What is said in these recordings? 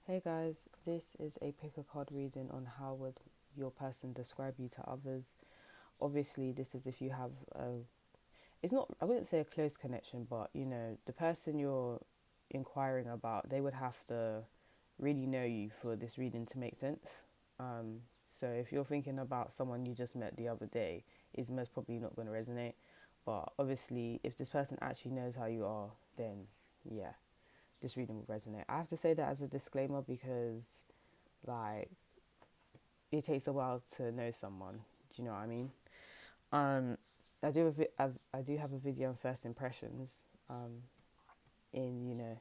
Hey guys, this is a pick a card reading on how would your person describe you to others. Obviously, this is if you have it's not, I wouldn't say a close connection, but the person you're inquiring about, they would have to really know you for this reading to make sense. Um, so if you're thinking about someone you just met the other day, it's most probably not going to resonate. But obviously, if this person actually knows how you are, then yeah, this reading will resonate. I have to say that as a disclaimer because like it takes a while to know someone. Do you know what I mean? Um, I do have a video on first impressions in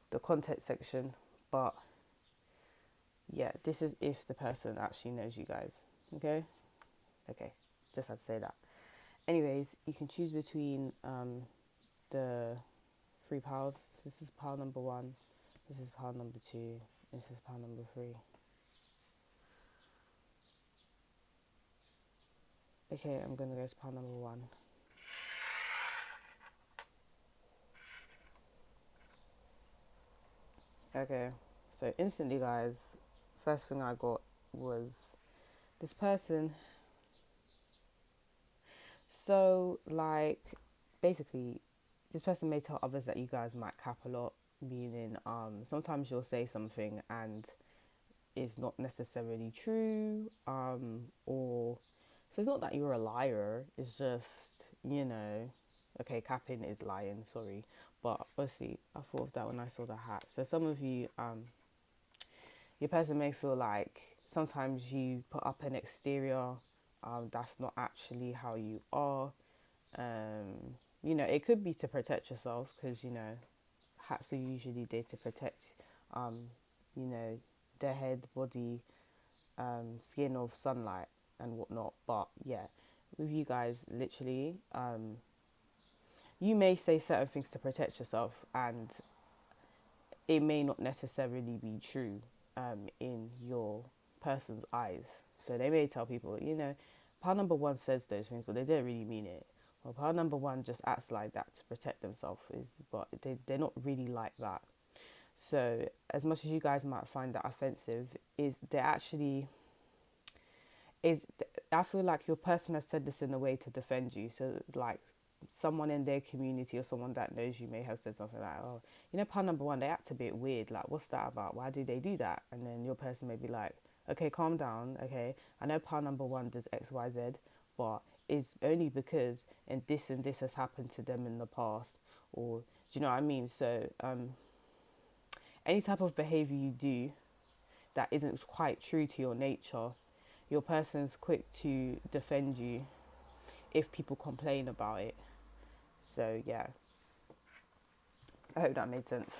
the content section, but yeah, this is if the person actually knows you guys. Okay, okay, just had to say that. Anyways, you can choose between the three piles. So this is pile number one, this is pile number two, this is pile number three. Okay, I'm gonna go to pile number one. Okay, so instantly, guys, first thing I got was this person. So, like, basically, this person may tell others that you guys might cap a lot, meaning, sometimes you'll say something and it's not necessarily true, or so it's not that you're a liar, it's just, okay, capping is lying, sorry, but obviously, I thought of that when I saw the hat. So, some of you, your person may feel like sometimes you put up an exterior that's not actually how you are. It could be to protect yourself because hats are usually there to protect um, you know the head, body, skin of sunlight and whatnot. But yeah, with you guys, literally, you may say certain things to protect yourself, and it may not necessarily be true in your person's eyes. So they may tell people, pile number one says those things, but they don't really mean it. Well, pile number one just acts like that to protect themselves, but they're not really like that. So as much as you guys might find that offensive, is they actually is I feel like your person has said this in a way to defend you. So like someone in their community or someone that knows you may have said something like, "Oh, pal number one, they act a bit weird. Like, what's that about? Why do they do that?" And then your person may be like, "Okay, calm down. Okay, I know pal number one does X, Y, Z, but it's only because and this has happened to them in the past, or do you know what I mean?" So, any type of behavior you do that isn't quite true to your nature, your person's quick to defend you if people complain about it. So yeah, I hope that made sense.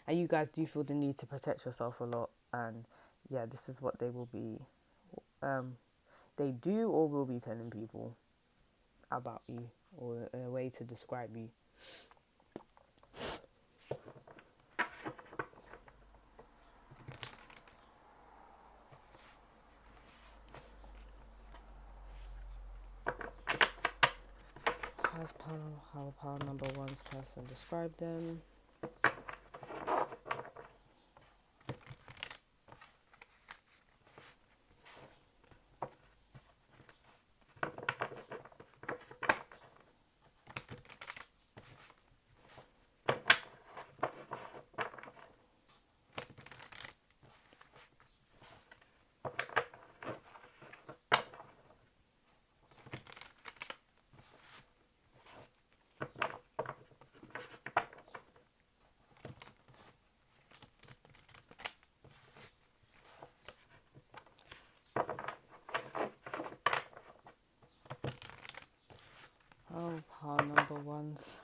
And you guys do feel the need to protect yourself a lot, and yeah, this is what they will be, um, they do or will be telling people about you, or a way to describe you. How pile number one's person describe them? How pile number one's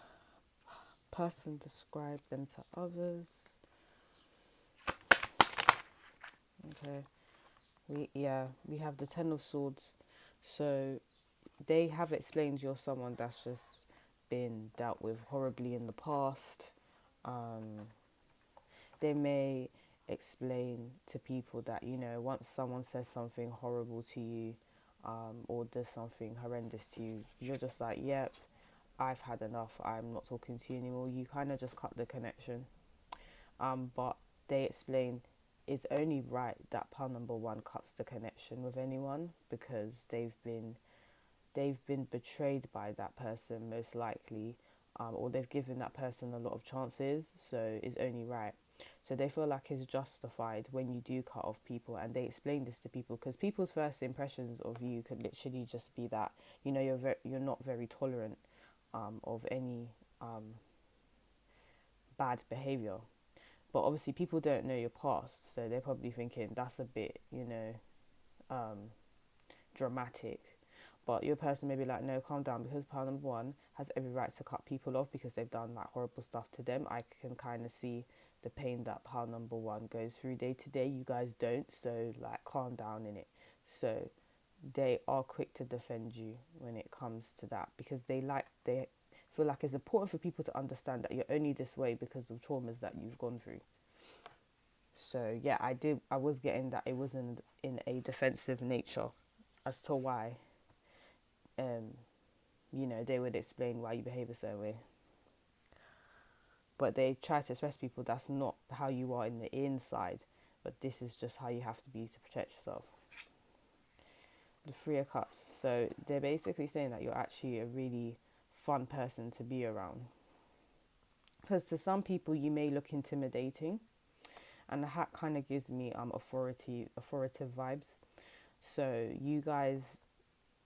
person describe them to others? Okay, we have the Ten of Swords, so they have explained you're someone that's just been dealt with horribly in the past. Um, they may explain to people that once someone says something horrible to you, or does something horrendous to you, you're just like, yep, I've had enough, I'm not talking to you anymore. You kind of just cut the connection. But they explain it's only right that pile number one cuts the connection with anyone because they've been betrayed by that person most likely, or they've given that person a lot of chances, so it's only right. So they feel like it's justified when you do cut off people, and they explain this to people because people's first impressions of you could literally just be that you're not very tolerant of any bad behavior. But obviously, people don't know your past, so they're probably thinking that's a bit, um, dramatic. But your person may be like, no, calm down, because pile number one has every right to cut people off because they've done like horrible stuff to them. I can kind of see the pain that pile number one goes through day to day. You guys don't, so like calm down in it. So they are quick to defend you when it comes to that because they feel like it's important for people to understand that you're only this way because of traumas that you've gone through. So yeah, I was getting that it wasn't in a defensive nature as to why um they would explain why you behave a certain way. But they try to express people that's not how you are in the inside, but this is just how you have to be to protect yourself. The Three of Cups. So they're basically saying that you're actually a really fun person to be around. Because to some people you may look intimidating, and the hat kind of gives me authoritative vibes. So you guys,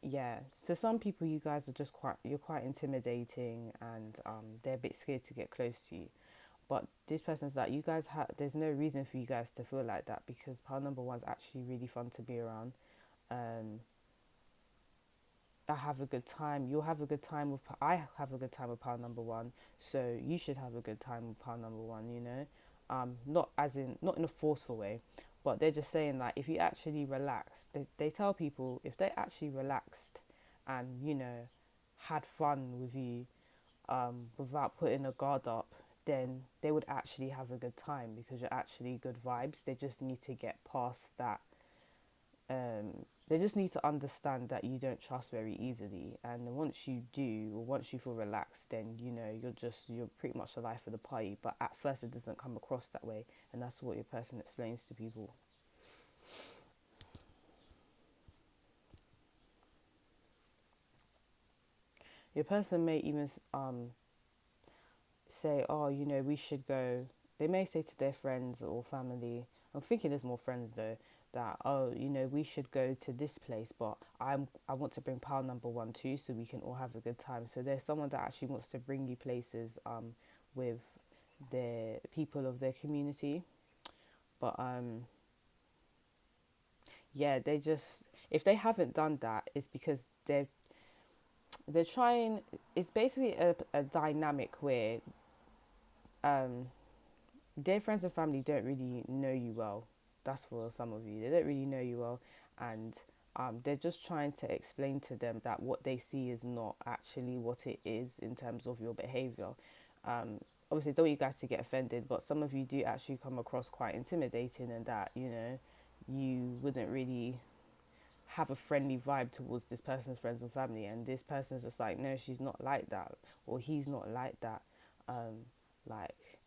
yeah. So some people, you guys are just you're quite intimidating, and they're a bit scared to get close to you. But this person's like, you guys have. There's no reason for you guys to feel like that because pile number one's actually really fun to be around. Um, I have a good time. You'll have a good time with. I have a good time with pile number one. So you should have a good time with pile number one. Not in a forceful way, but they're just saying that if you actually relax, they tell people if they actually relaxed, and had fun with you, without putting a guard up, then they would actually have a good time because you're actually good vibes. They just need to get past that. They just need to understand that you don't trust very easily, and once you do, or once you feel relaxed, then you're pretty much the life of the party. But at first, it doesn't come across that way, and that's what your person explains to people. Your person may even say, "Oh, we should go." They may say to their friends or family. I'm thinking there's more friends though that, oh, we should go to this place, but I want to bring pile number one too, so we can all have a good time. So there's someone that actually wants to bring you places with the people of their community. But yeah, they just, if they haven't done that, it's because they're trying. It's basically a dynamic where um their friends and family don't really know you well. That's for some of you. They don't really know you well, and they're just trying to explain to them that what they see is not actually what it is in terms of your behavior. Um, Obviously, don't want you guys to get offended, but some of you do actually come across quite intimidating, and that you wouldn't really have a friendly vibe towards this person's friends and family, and this person's just like, no, she's not like that, or he's not like that. Like,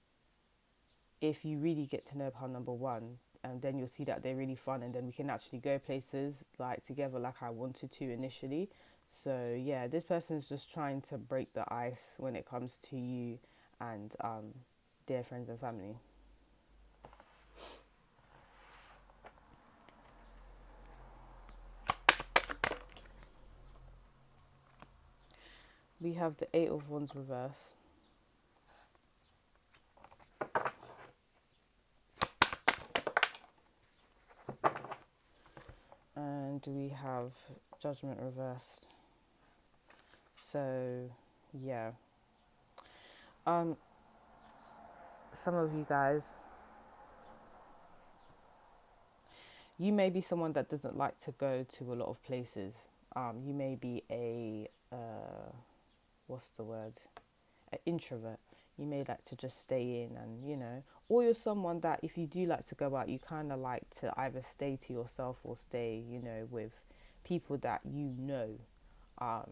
if you really get to know pal number one, and then you'll see that they're really fun, and then we can actually go places like together like I wanted to initially. So yeah, this person's just trying to break the ice when it comes to you and their friends and family. We have the Eight of Wands reverse. And we have Judgment reversed. So yeah, some of you guys, you may be someone that doesn't like to go to a lot of places. You may be a what's the word, an introvert. You may like to just stay in, and or you're someone that if you do like to go out, you kind of like to either stay to yourself or stay with people that um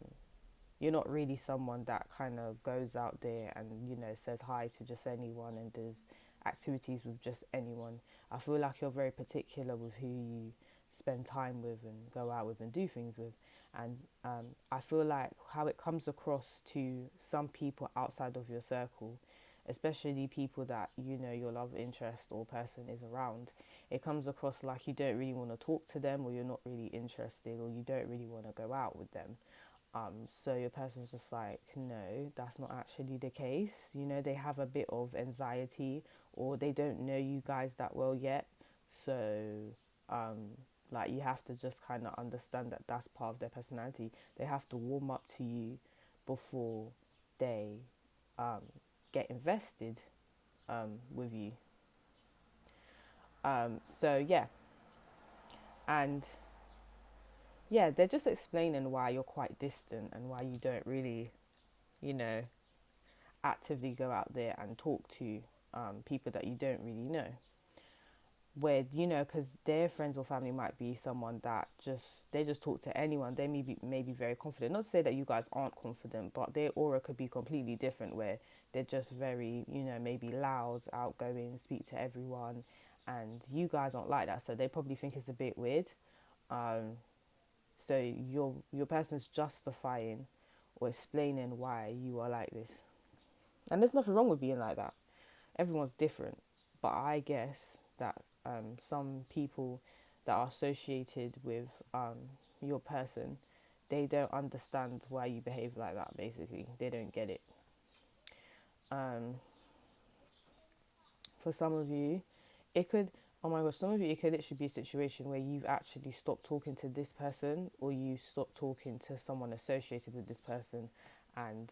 you're not really someone that kind of goes out there and says hi to just anyone and does activities with just anyone. I feel like you're very particular with who you spend time with and go out with and do things with. And I feel like how it comes across to some people outside of your circle, especially people that you know your love interest or person is around, it comes across like you don't really want to talk to them, or you're not really interested, or you don't really want to go out with them. So your person's just like, no, that's not actually the case. You know, they have a bit of anxiety, or they don't know you guys that well yet. So, like, you have to just kind of understand that that's part of their personality. They have to warm up to you before they get invested with you. So, yeah. And yeah, they're just explaining why you're quite distant and why you don't really, you know, actively go out there and talk to people that you don't really know. Where, you know, because their friends or family might be someone that they just talk to anyone. They may be very confident. Not to say that you guys aren't confident, but their aura could be completely different, where they're just very, you know, maybe loud, outgoing, speak to everyone, and you guys aren't like that. So they probably think it's a bit weird. Um, so your person's justifying or explaining why you are like this. And there's nothing wrong with being like that. Everyone's different. But I guess that some people that are associated with your person, they don't understand why you behave like that, basically. They don't get it. Um, for some of you, it could, oh my gosh, some of you, it could literally be a situation where you've actually stopped talking to this person, or you stopped talking to someone associated with this person, and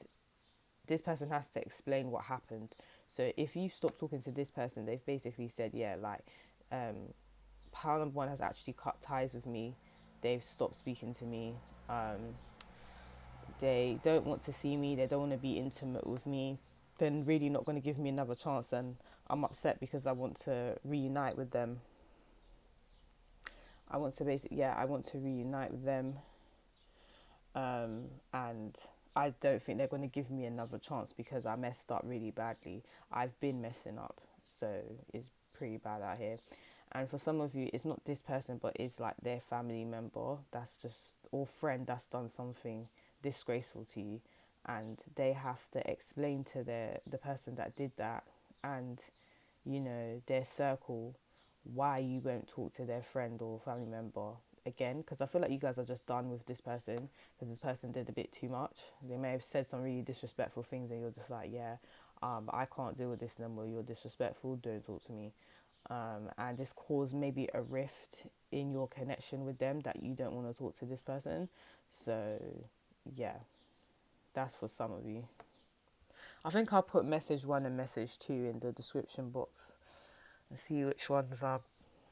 this person has to explain what happened. So if you stop talking to this person, they've basically said, yeah, like, pile number one has actually cut ties with me. They've stopped speaking to me. They don't want to see me. They don't want to be intimate with me. They're really not going to give me another chance, and I'm upset because I want to reunite with them. I want to reunite with them. And I don't think they're going to give me another chance because I messed up really badly. I've been messing up, so it's pretty bad out here. And for some of you, it's not this person, but it's like their family member that's just, or friend that's done something disgraceful to you, and they have to explain to the person that did that, and you know, their circle, why you won't talk to their friend or family member again, because I feel like you guys are just done with this person because this person did a bit too much. They may have said some really disrespectful things, and you're just like, yeah, I can't deal with this anymore. You're disrespectful. Don't talk to me. And this caused maybe a rift in your connection with them that you don't want to talk to this person. So, yeah, that's for some of you. I think I'll put message 1 and message 2 in the description box and see which ones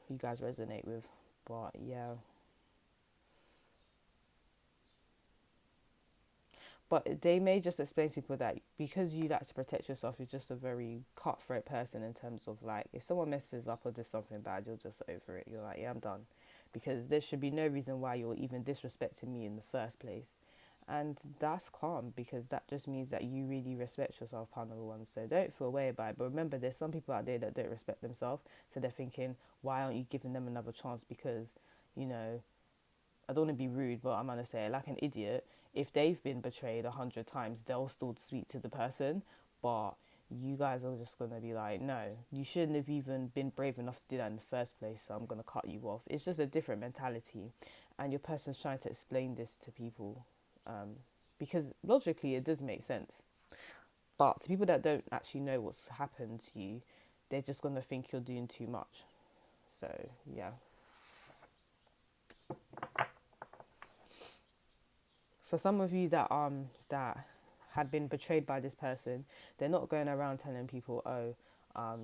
you guys resonate with. But yeah. But they may just explain to people that because you like to protect yourself, you're just a very cutthroat person in terms of, like, if someone messes up or does something bad, you're just over it. You're like, yeah, I'm done. Because there should be no reason why you're even disrespecting me in the first place. And that's calm, because that just means that you really respect yourself, part number one. So don't feel away about it. But remember, there's some people out there that don't respect themselves. So they're thinking, why aren't you giving them another chance? Because, you know, I don't want to be rude, but I'm going to say, like an idiot, if they've been betrayed 100 times, they'll still speak to the person. But you guys are just going to be like, no, you shouldn't have even been brave enough to do that in the first place, so I'm going to cut you off. It's just a different mentality. And your person's trying to explain this to people, because logically it does make sense. But to people that don't actually know what's happened to you, they're just going to think you're doing too much. So, yeah. For some of you that had been betrayed by this person, they're not going around telling people, oh,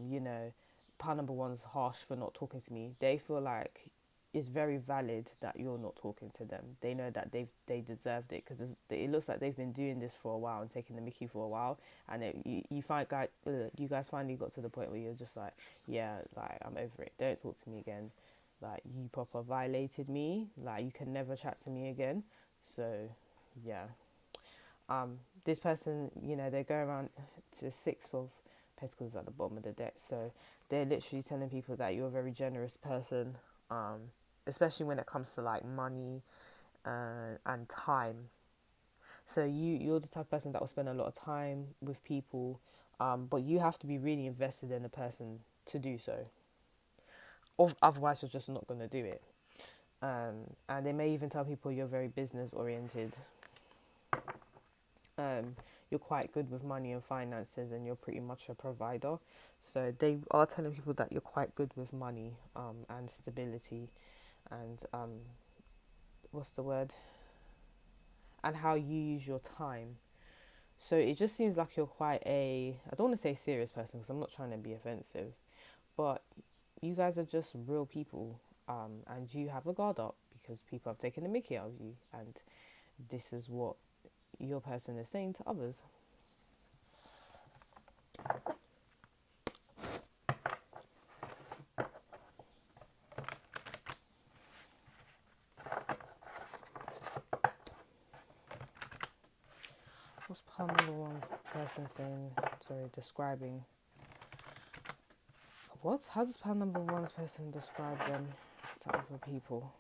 you know, part number one's harsh for not talking to me. They feel like it's very valid that you're not talking to them. They know that they deserved it, because it looks like they've been doing this for a while and taking the mickey for a while, and you guys finally got to the point where you're just like, yeah, like, I'm over it. Don't talk to me again. Like, you proper violated me. Like, you can never chat to me again. So, yeah. This person, you know, they go around to 6 of Pentacles is at the bottom of the deck. So they're literally telling people that you're a very generous person, especially when it comes to like money and time. So you're the type of person that will spend a lot of time with people, but you have to be really invested in a person to do so. Otherwise, you're just not going to do it. And they may even tell people you're very business oriented. You're quite good with money and finances, and you're pretty much a provider. So they are telling people that you're quite good with money and stability, and what's the word? And how you use your time. So it just seems like you're quite I don't want to say serious person because I'm not trying to be offensive, but you guys are just real people, and you have a guard up because people have taken the mickey out of you, and this is what your person is saying to others. What's pile number one person saying? Sorry, describing. What? How does pile number one's person describe them to other people?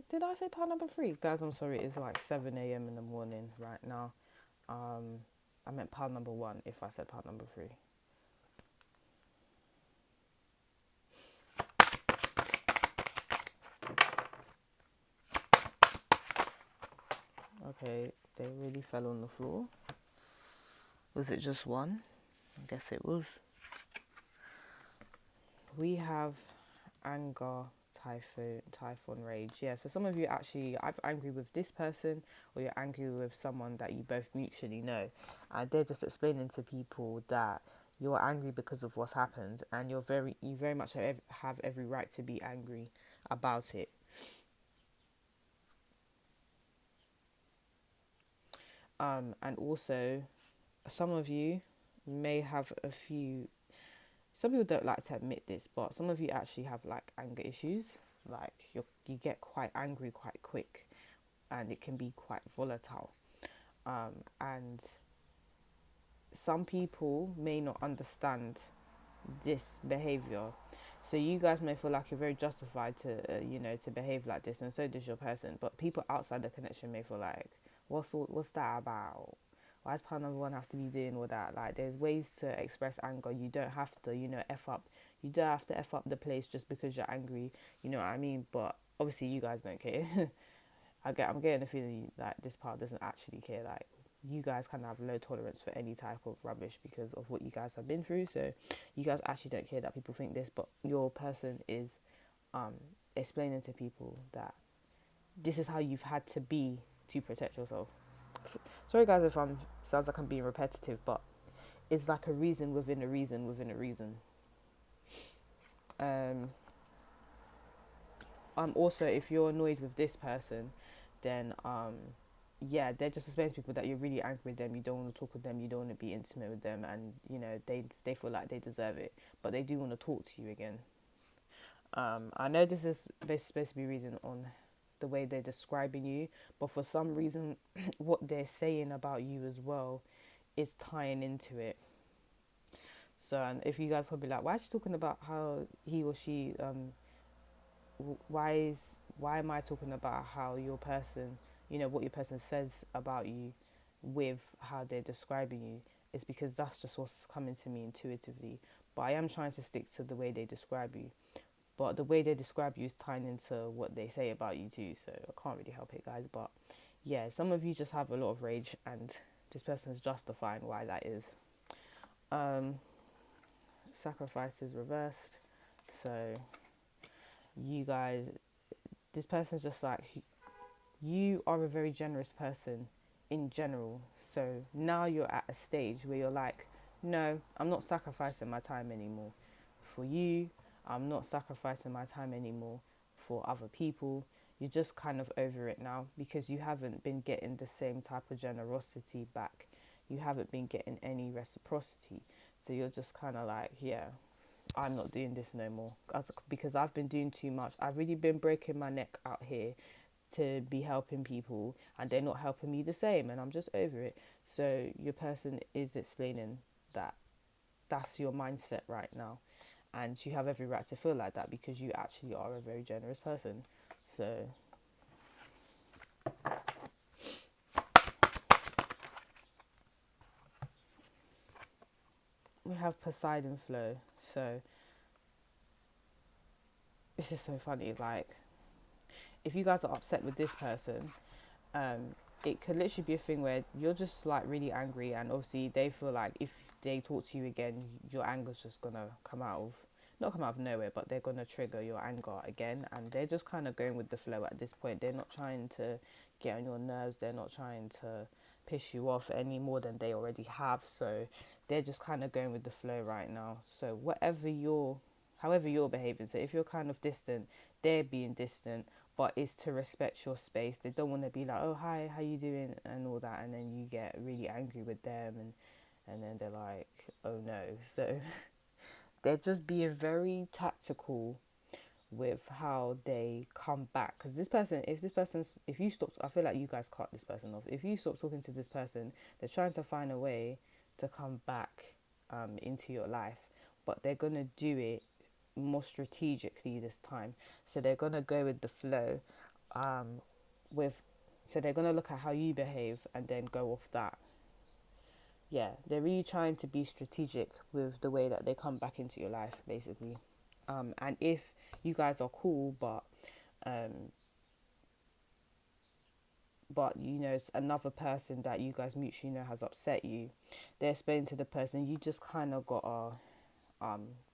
Did I say pile number three? Guys, I'm sorry, it's like 7 a.m. in the morning right now. I meant pile number one if I said pile number three. Okay, they really fell on the floor. Was it just one? I guess it was. We have anger, typhoon, rage. Yeah, so some of you actually either angry with this person or you're angry with someone that you both mutually know. And they're just explaining to people that you're angry because of what's happened, and you very much have every right to be angry about it. And also, some of you may have a few. Some people don't like to admit this, but some of you actually have like anger issues. Like you get quite angry quite quick, and it can be quite volatile. And some people may not understand this behavior, so you guys may feel like you're very justified to to behave like this, and so does your person. But people outside the connection may feel like, what's that about? Why does part number one have to be doing all that? Like, there's ways to express anger. You don't have to f up. You don't have to f up the place just because you're angry. You know what I mean? But obviously you guys don't care. I'm getting the feeling like this part doesn't actually care. Like, you guys kind of have low tolerance for any type of rubbish because of what you guys have been through. So you guys actually don't care that people think this, but your person is explaining to people that this is how you've had to be to protect yourself. Sorry guys if sounds like I'm being repetitive, but it's like a reason within a reason within a reason. Also, if you're annoyed with this person, then yeah, they're just explaining to people that you're really angry with them, you don't want to talk with them, you don't want to be intimate with them, and they feel like they deserve it, but they do want to talk to you again. I know this is supposed to be reason on the way they're describing you, but for some reason what they're saying about you as well is tying into it. So, and if you guys will be like, why is she talking about how he or she why am I talking about how your person, what your person says about you with how they're describing you? It's because that's just what's coming to me intuitively. But I am trying to stick to the way they describe you. But the way they describe you is tying into what they say about you too. So I can't really help it, guys. But yeah, some of you just have a lot of rage, and this person is justifying why that is. Sacrifice is reversed. So you guys, this person's just like, you are a very generous person in general. So now you're at a stage where you're like, no, I'm not sacrificing my time anymore for you. I'm not sacrificing my time anymore for other people. You're just kind of over it now because you haven't been getting the same type of generosity back. You haven't been getting any reciprocity. So you're just kind of like, yeah, I'm not doing this no more because I've been doing too much. I've really been breaking my neck out here to be helping people and they're not helping me the same, and I'm just over it. So your person is explaining that that's your mindset right now, and you have every right to feel like that because you actually are a very generous person. So we have Poseidon flow. So this is so funny, like if you guys are upset with this person, it could literally be a thing where you're just like really angry, and obviously they feel like if they talk to you again, your anger's just gonna not come out of nowhere, but they're gonna trigger your anger again, and they're just kind of going with the flow at this point. They're not trying to get on your nerves. They're not trying to piss you off any more than they already have. So they're just kind of going with the flow right now. So however you're behaving. So if you're kind of distant, they're being distant, but it's to respect your space. They don't want to be like, oh hi, how you doing, and all that, and then you get really angry with them, and then they're like, oh no. So they're just being very tactical with how they come back, because if you stop, I feel like you guys cut this person off. If you stop talking to this person, they're trying to find a way to come back into your life, but they're gonna do it more strategically this time. So they're gonna go with the flow, with so they're gonna look at how you behave and then go off that. Yeah, they're really trying to be strategic with the way that they come back into your life, basically. And if you guys are cool, um, but you know it's another person that you guys mutually know has upset you, they're explaining to the person, you just kind of gotta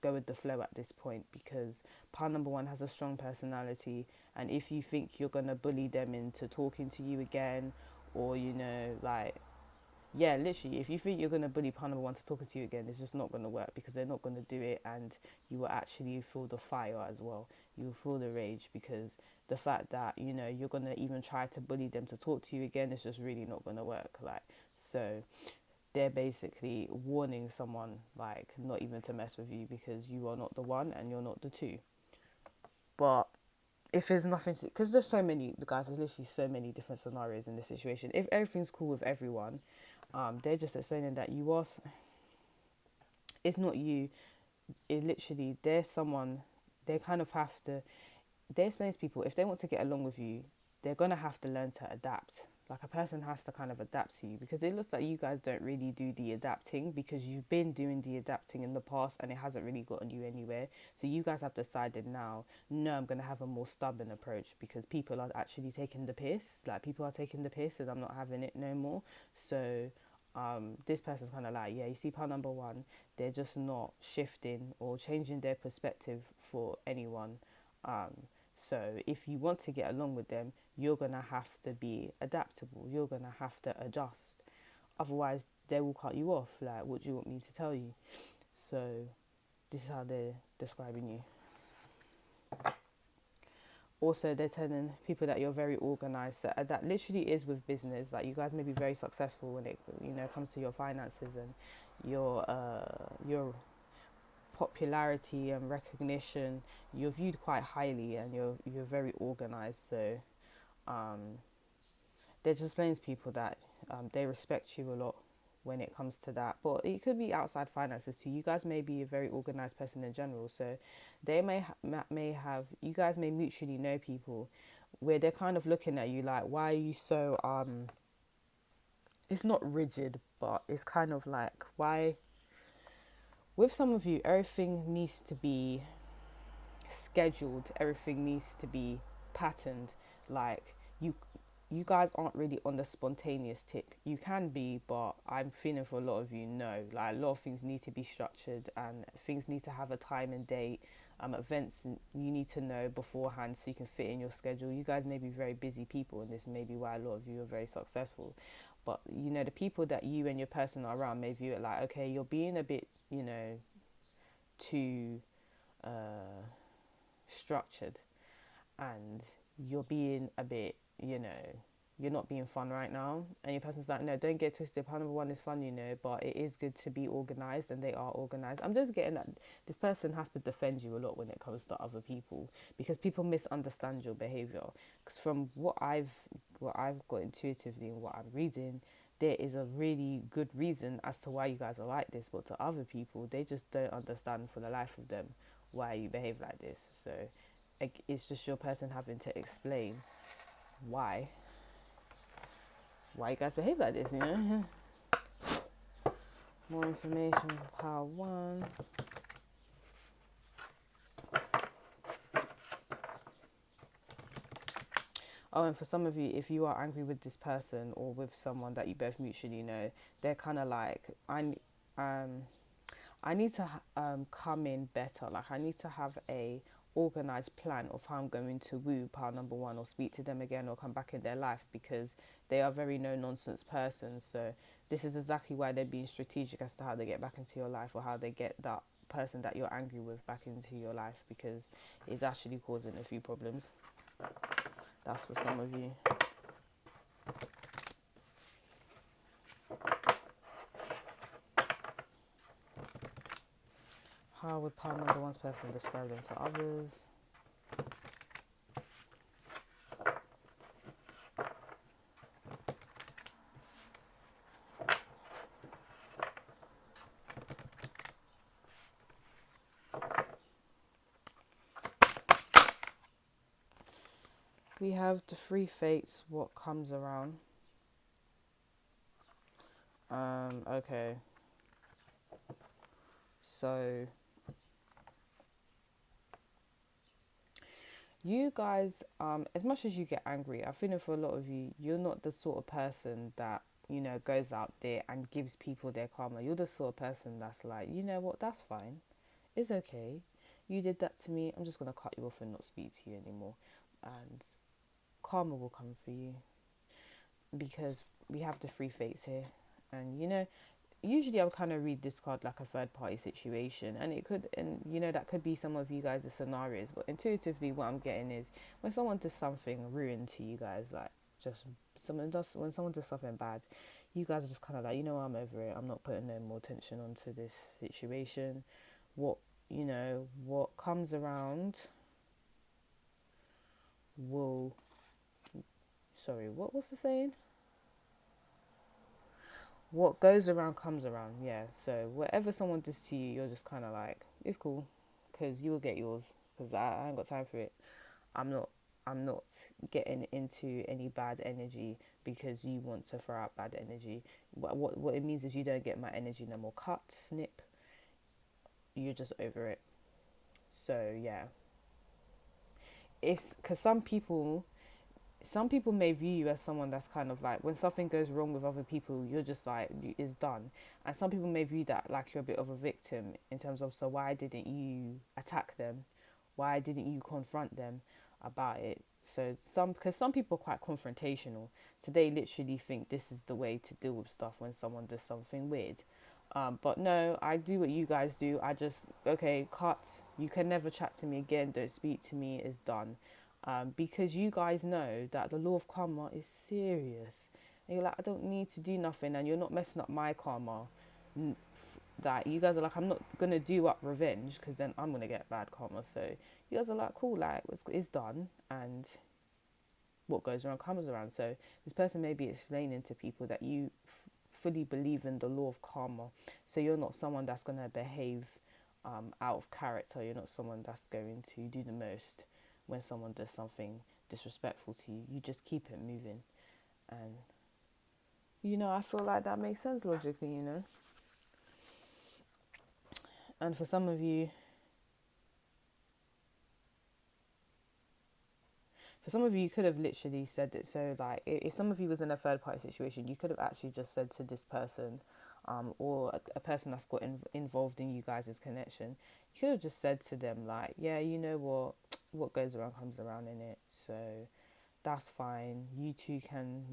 go with the flow at this point, because part number one has a strong personality, and if you think you're gonna bully them into talking to you again, or you know, like, yeah, literally, if you think you're gonna bully part number one to talking to you again, it's just not gonna work, because they're not gonna do it, and you will actually feel the fire as well. You will feel the rage, because the fact that, you know, you're gonna even try to bully them to talk to you again, it's just really not gonna work. Like, so they're basically warning someone, like, not even to mess with you, because you are not the one and you're not the two. But if there's nothing, because there's so many, the guys, there's literally so many different scenarios in this situation. If everything's cool with everyone, they're just explaining that it's not you. It literally, there's someone, they kind of have to, they explain to people, if they want to get along with you, they're going to have to learn to adapt. Like, a person has to kind of adapt to you, because it looks like you guys don't really do the adapting, because you've been doing the adapting in the past and it hasn't really gotten you anywhere. So you guys have decided now, no, I'm going to have a more stubborn approach, because people are actually taking the piss. Like, people are taking the piss and I'm not having it no more. So this person's kind of like, yeah, you see, part number one, they're just not shifting or changing their perspective for anyone. So if you want to get along with them, you're going to have to be adaptable. You're going to have to adjust. Otherwise, they will cut you off. Like, what do you want me to tell you? So this is how they're describing you. Also, they're telling people that you're very organized. So that literally is with business. Like, you guys may be very successful when it, you know, comes to your finances and your popularity and recognition. You're viewed quite highly, and you're very organized. So they're just explaining to people that they respect you a lot when it comes to that. But it could be outside finances too. You guys may be a very organized person in general, so they may have, you guys may mutually know people where they're kind of looking at you like, why are you so it's not rigid, but it's kind of like, why, with some of you, everything needs to be scheduled, everything needs to be patterned. Like, you guys aren't really on the spontaneous tip. You can be, but I'm feeling for a lot of you, no. Like, a lot of things need to be structured, and things need to have a time and date. Events you need to know beforehand so you can fit in your schedule. You guys may be very busy people, and this may be why a lot of you are very successful. But, you know, the people that you and your person are around may view it like, okay, you're being a bit, you know, too structured. and you're being a bit, you're not being fun right now, and your person's like, no, don't get twisted, part number one is fun, but it is good to be organized, and they are organized. I'm just getting that this person has to defend you a lot when it comes to other people, because people misunderstand your behavior. Because from what I've got intuitively and what I'm reading, there is a really good reason as to why you guys are like this, but to other people, they just don't understand for the life of them why you behave like this. So it's just your person having to explain why you guys behave like this, More information for power one. Oh, and for some of you, if you are angry with this person or with someone that you both mutually know, they're kind of like, I need to come in better. Like, I need to have a organized plan of how I'm going to woo pile number one, or speak to them again, or come back in their life, because they are very no nonsense persons. So this is exactly why they're being strategic as to how they get back into your life, or how they get that person that you're angry with back into your life, because it's actually causing a few problems. That's for some of you. How would pile number one's person describe them to others? We have the three fates, what comes around. Okay. So you guys, as much as you get angry, I think for a lot of you, you're not the sort of person that, goes out there and gives people their karma. You're the sort of person that's like, you know what, that's fine. It's okay. You did that to me. I'm just going to cut you off and not speak to you anymore. And karma will come for you, because we have the three fates here. And, usually I'll kind of read this card like a third party situation, and that could be some of you guys' scenarios, but intuitively what I'm getting is when someone does something ruined to you guys, like when someone does something bad, you guys are just kind of like, I'm over it, I'm not putting no more attention onto this situation. What comes around will, sorry, what's the saying? What goes around comes around. Yeah, so whatever someone does to you, you're just kind of like, it's cool, because you will get yours, because I ain't got time for it. I'm not getting into any bad energy because you want to throw out bad energy. What it means is you don't get my energy no more. Cut, snip, you're just over it. So yeah, it's because some people may view you as someone that's kind of like, when something goes wrong with other people, you're just like, it's done. And some people may view that like you're a bit of a victim, in terms of, so why didn't you attack them? Why didn't you confront them about it? So because some people are quite confrontational, so they literally think this is the way to deal with stuff when someone does something weird. But no, I do what you guys do. I just, okay, cut. You can never chat to me again. Don't speak to me. It's done. Because you guys know that the law of karma is serious. And you're like, I don't need to do nothing, and you're not messing up my karma. That you guys are like, I'm not going to do up revenge, because then I'm going to get bad karma. So you guys are like, cool, like, it's done. And what goes around comes around. So this person may be explaining to people that you fully believe in the law of karma. So you're not someone that's going to behave out of character. You're not someone that's going to do the most when someone does something disrespectful to you. You just keep it moving. And, I feel like that makes sense logically. And for some of you, you could have literally said it. So, like, if some of you was in a third party situation, you could have actually just said to this person, or a person that's got involved in you guys' connection, you could have just said to them, like, yeah, you know what goes around comes around, in it. So that's fine. You two can,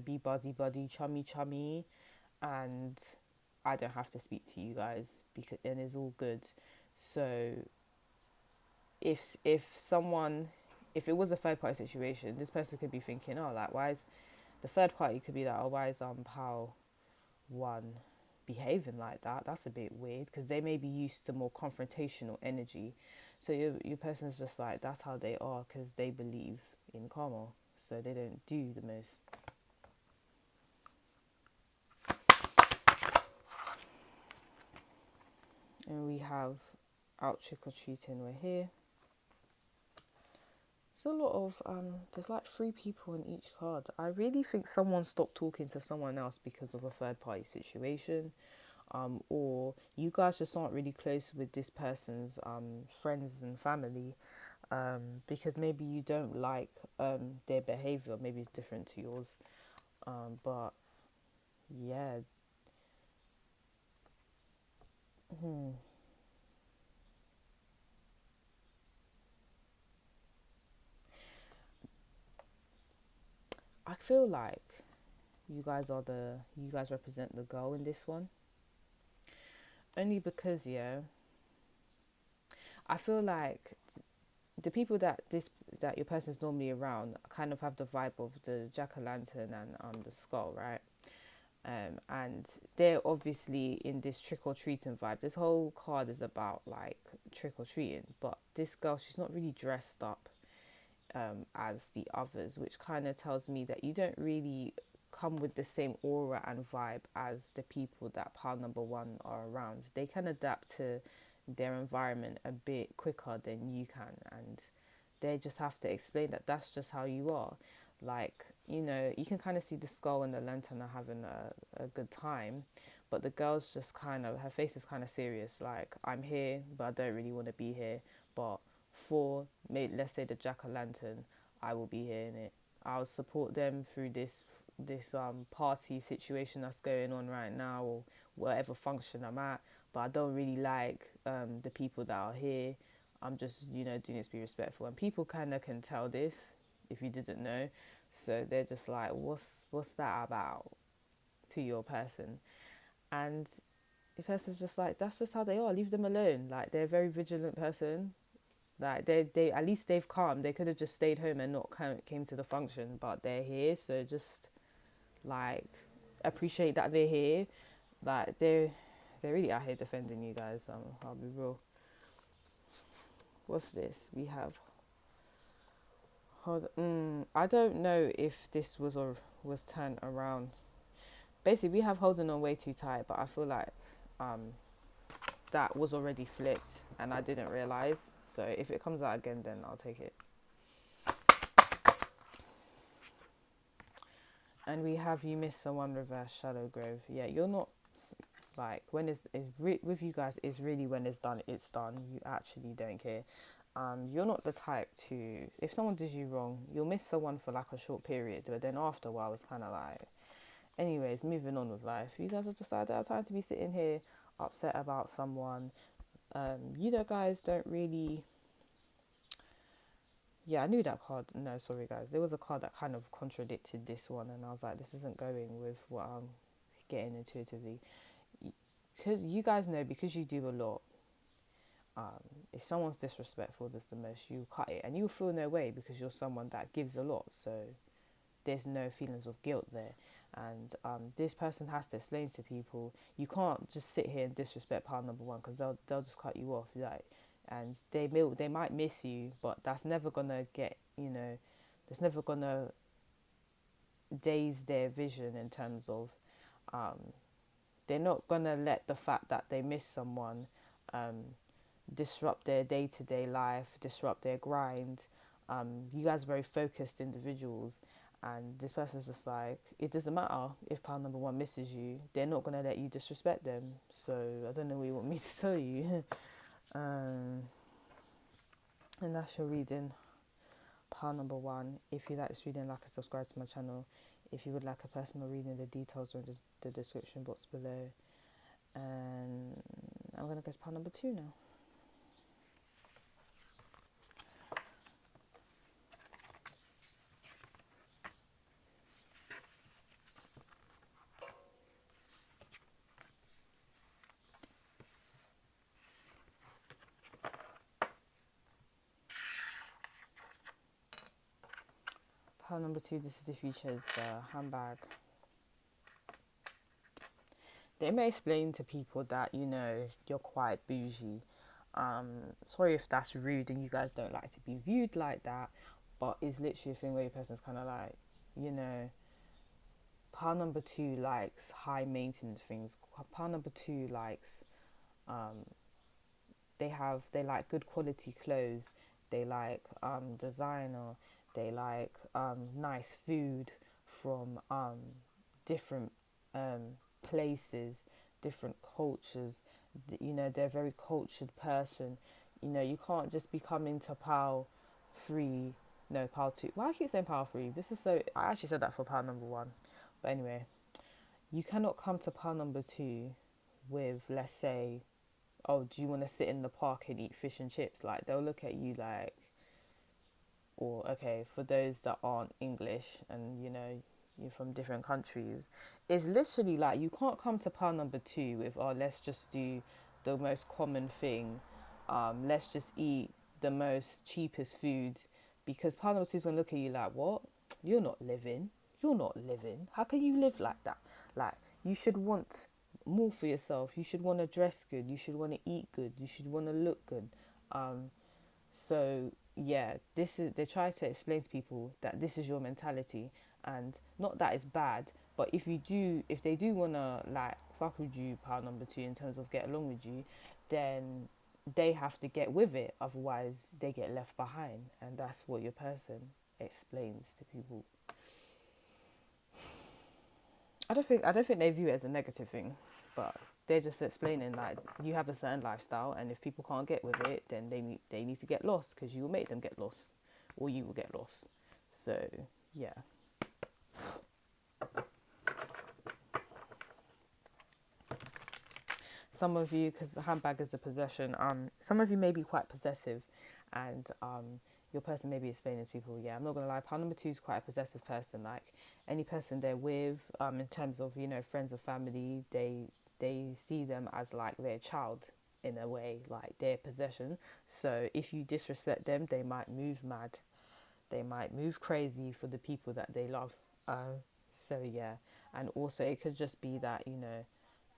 be buddy, chummy, and I don't have to speak to you guys, because and it's all good. So if someone if it was a third party situation, this person could be thinking, oh, like, why is the third party could be like, oh, why is pal one behaving like that? That's a bit weird, because they may be used to more confrontational energy. So your person's just like, that's how they are, because they believe in karma, so they don't do the most. And we have out trick-or-treating, we're here. There's a lot of, there's like 3 people in each card. I really think someone stopped talking to someone else because of a third party situation. Or you guys just aren't really close with this person's friends and family, because maybe you don't like their behavior. Maybe it's different to yours. But yeah. I feel like you guys represent the girl in this one. Only because, yeah, I feel like the people that your person's normally around kind of have the vibe of the jack-o'-lantern and the skull, right? And they're obviously in this trick-or-treating vibe. This whole card is about like trick-or-treating, but this girl, she's not really dressed up as the others, which kind of tells me that you don't really come with the same aura and vibe as the people that pile number 1 are around. They can adapt to their environment a bit quicker than you can, and they just have to explain that that's just how you are. Like, you know, you can kind of see the skull and the lantern are having a good time, but the girl's just kind of, her face is kind of serious, like, I'm here but I don't really want to be here, but for let's say the jack-o'-lantern, I will be here in it. I'll support them through this party situation that's going on right now, or whatever function I'm at, but I don't really like the people that are here. I'm just, you know, doing it to be respectful, and people kind of can tell this if you didn't know, so they're just like, what's that about, to your person. And the person's just like, that's just how they are, leave them alone. Like, they're a very vigilant person. Like, they at least they've calmed. They could have just stayed home and not came to the function, but they're here, so just like appreciate that they're here. Like, they're really out here defending you guys. I'll be real. What's this? We have, I don't know if this was turned around. Basically, we have holding on way too tight, but I feel like that was already flipped and I didn't realize. So if it comes out again, then I'll take it. And we have you miss someone reverse shadow grove. Yeah, you're not like, when with you guys, it's really when it's done, it's done. You actually don't care. You're not the type to, if someone does you wrong, you'll miss someone for like a short period, but then after a while it's kind of like, anyways, moving on with life. You guys are just like, I don't have time to be sitting here upset about someone. You guys don't really. Yeah, I knew that card. No, sorry guys, there was a card that kind of contradicted this one, and I was like, this isn't going with what I'm getting intuitively. Because you guys know, because you do a lot, if someone's disrespectful, that's the most, you cut it, and you feel no way because you're someone that gives a lot, so there's no feelings of guilt there. And this person has to explain to people, you can't just sit here and disrespect pile number 1, because they'll just cut you off, like, and they might miss you, but that's never gonna get, that's never gonna daze their vision in terms of they're not gonna let the fact that they miss someone disrupt their day-to-day life, disrupt their grind. You guys are very focused individuals, and this person's just like, it doesn't matter if pile number 1 misses you, they're not going to let you disrespect them. So I don't know what you want me to tell you. And that's your reading, pile number 1. If you like this reading, like and subscribe to my channel. If you would like a personal reading, the details are in the description box below. And I'm going to go to pile number 2 now. Pile number 2, this is if you chose the handbag. They may explain to people that, you know, you're quite bougie. Sorry if that's rude and you guys don't like to be viewed like that, but it's literally a thing where your person's kind of like, you know, pile number 2 likes high maintenance things. Pile number 2 likes, um, they like good quality clothes. They like designer. They like nice food from different places, different cultures. You know, they're a very cultured person. You know, you can't just be coming to pile 3, no, pile 2. Why I keep saying pile 3? This is so, I actually said that for pile number 1. But anyway, you cannot come to pile number 2 with, let's say, oh, do you want to sit in the park and eat fish and chips? Like, they'll look at you like, or okay, for those that aren't English and, you know, you're from different countries, it's literally like you can't come to pile number 2 with, oh, let's just do the most common thing. Let's just eat the most cheapest food, because pile number 2 is going to look at you like, what? You're not living. You're not living. How can you live like that? Like, you should want more for yourself. You should want to dress good. You should want to eat good. You should want to look good. So yeah, this is, they try to explain to people that this is your mentality, and not that it's bad, but if they do want to like fuck with you, pile number 2, in terms of get along with you, then they have to get with it, otherwise they get left behind. And that's what your person explains to people. I don't think they view it as a negative thing, but they're just explaining like you have a certain lifestyle, and if people can't get with it, then they need to get lost, because you will make them get lost, or you will get lost. So yeah. Some of you, because the handbag is a possession, some of you may be quite possessive, and your person may be explaining to people, yeah, I'm not gonna lie, pile number 2 is quite a possessive person. Like, any person they're with, in terms of, you know, friends or family, they see them as like their child in a way, like their possession. So if you disrespect them, they might move mad, they might move crazy for the people that they love. So yeah, and also it could just be that, you know,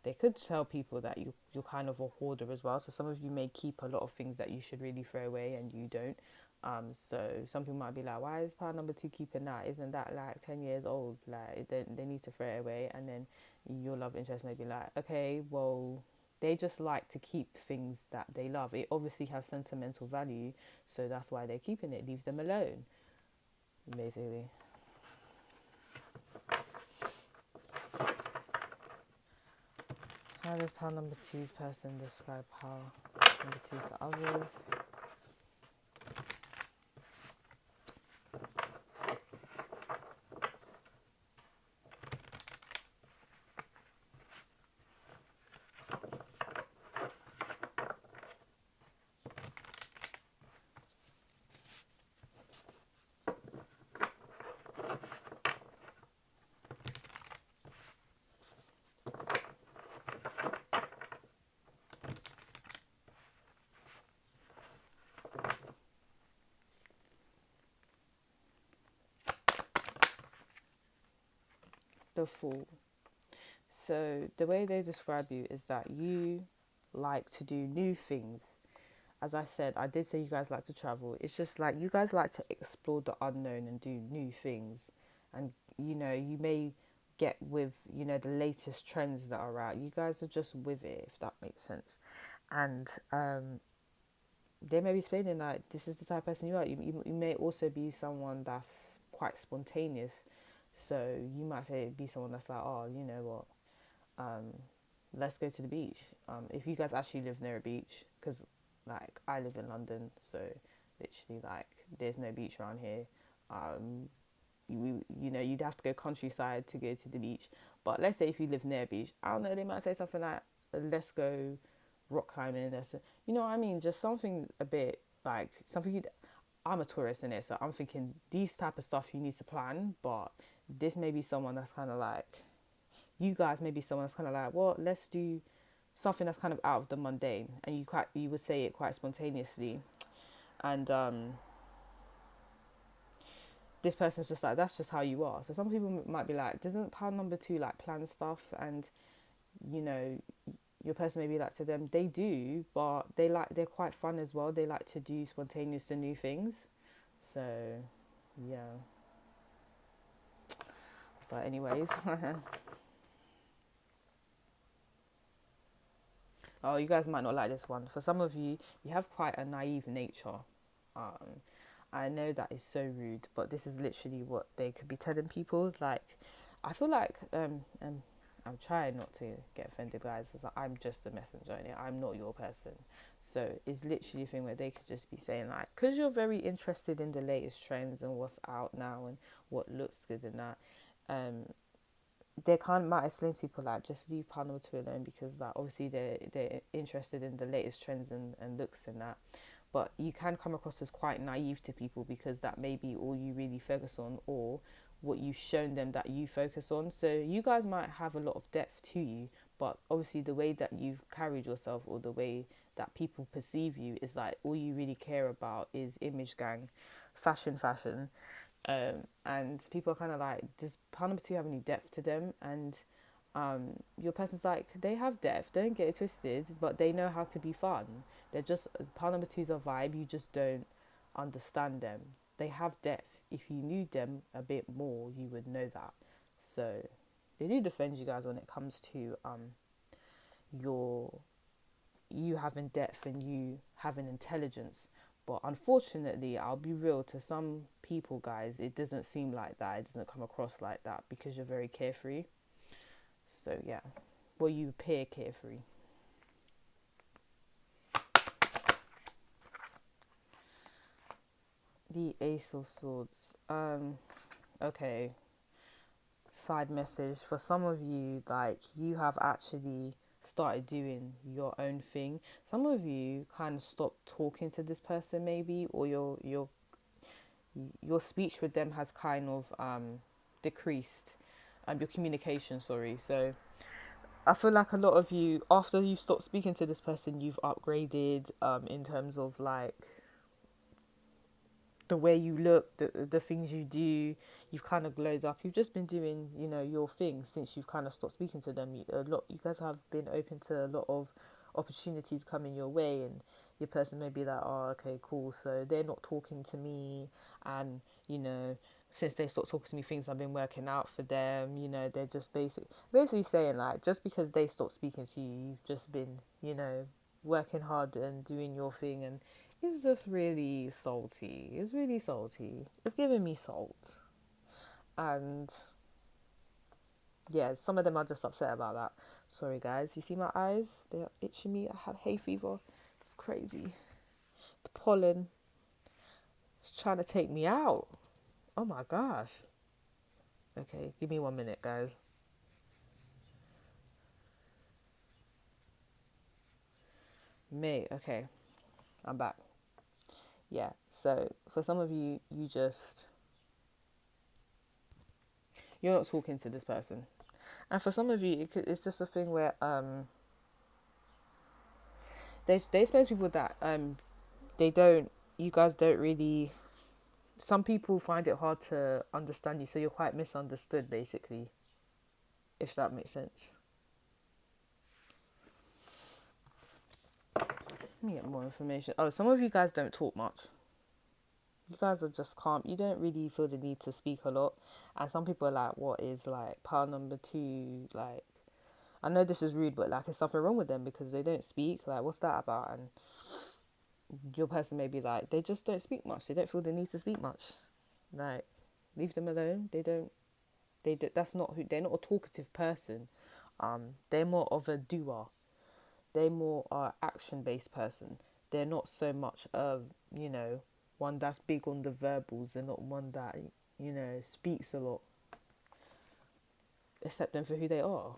they could tell people that you're kind of a hoarder as well. So some of you may keep a lot of things that you should really throw away and you don't. So some people might be like, why is pile number 2 keeping that? Isn't that like 10 years old? Like, they need to throw it away. And then your love interest may be like, okay, well, they just like to keep things that they love. It obviously has sentimental value, so that's why they're keeping it. Leave them alone, basically. How does pile number 2's person describe pile number 2 to others? The Fool. So the way they describe you is that you like to do new things. As I said, I did say you guys like to travel. It's just like you guys like to explore the unknown and do new things. And, you know, you may get with, you know, the latest trends that are out. You guys are just with it, if that makes sense. And they may be explaining like, this is the type of person you are. You may also be someone that's quite spontaneous. So you might be someone that's like, oh, you know what, let's go to the beach. If you guys actually live near a beach, because like I live in London, so literally like there's no beach around here. You know, you'd have to go countryside to go to the beach. But let's say if you live near a beach, I don't know, they might say something like, let's go rock climbing. You know what I mean? Just something a bit like something I'm a tourist in it, so I'm thinking these type of stuff you need to plan, but this may be someone that's kind of like, you guys may be someone that's kind of like, well, let's do something that's kind of out of the mundane, and you would say it quite spontaneously. And this person's just like, that's just how you are. So some people might be like, doesn't pile number two like plan stuff? And you know, your person may be like to them, they do, but they're quite fun as well. They like to do spontaneous and new things. So yeah, but anyways. Oh, you guys might not like this one. For some of you, you have quite a naive nature. um I know that is so rude, but this is literally what they could be telling people. Like, I feel like and I'm trying not to get offended, guys, because I'm just a messenger and I'm not your person. So it's literally a thing where they could just be saying like, because you're very interested in the latest trends and what's out now and what looks good and that, um they can't might explain to people like, just leave pile number two alone, because like obviously they're interested in the latest trends and looks and that. But you can come across as quite naive to people, because that may be all you really focus on, or what you've shown them that you focus on. So you guys might have a lot of depth to you, but obviously the way that you've carried yourself, or the way that people perceive you, is like all you really care about is image gang, fashion. And people are kind of like, does part number two have any depth to them? And your person's like, they have depth, don't get it twisted, but they know how to be fun. They're just, part number two's a vibe, you just don't understand them. They have depth. If you knew them a bit more, you would know that. So they do defend you guys when it comes to your you having depth and you having intelligence. But unfortunately, I'll be real, to some people, guys, it doesn't seem like that. It doesn't come across like that, because you're very carefree. So yeah, well, you appear carefree. The Ace of Swords. Okay. Side message for some of you, like, you have actually started doing your own thing. Some of you kind of stopped talking to this person, maybe, or your speech with them has kind of decreased. Your communication, sorry. So I feel like a lot of you, after you stop speaking to this person, you've upgraded in terms of like the way you look, the things you do. You've kind of glowed up. You've just been doing, your thing since you've kind of stopped speaking to them. You guys have been open to a lot of opportunities coming your way, and your person may be like, oh, okay, cool, so they're not talking to me, and since they stopped talking to me, things have been working out for them. They're just basically saying like, just because they stopped speaking to you, you've just been working hard and doing your thing, and it's just really salty. It's really salty. It's giving me salt. And yeah, some of them are just upset about that. Sorry, guys. You see my eyes? They're itching me. I have hay fever. It's crazy. The pollen is trying to take me out. Oh my gosh. Okay, give me 1 minute, guys. Okay. I'm back. Yeah, so for some of you, you're not talking to this person. And for some of you, it's just a thing where they suppose people that you guys don't really, some people find it hard to understand you, so you're quite misunderstood, basically, if that makes sense. Let me get more information. Oh, some of you guys don't talk much. You guys are just calm. You don't really feel the need to speak a lot. And some people are like, what is like pile number two? Like, I know this is rude, but like, is something wrong with them because they don't speak? Like, what's that about? And your person may be like, they just don't speak much. They don't feel the need to speak much. Like, leave them alone. That's not who, they're not a talkative person. They're more of a doer. They're more action-based person. They're not so much one that's big on the verbals. They're not one that speaks a lot. Accept them for who they are.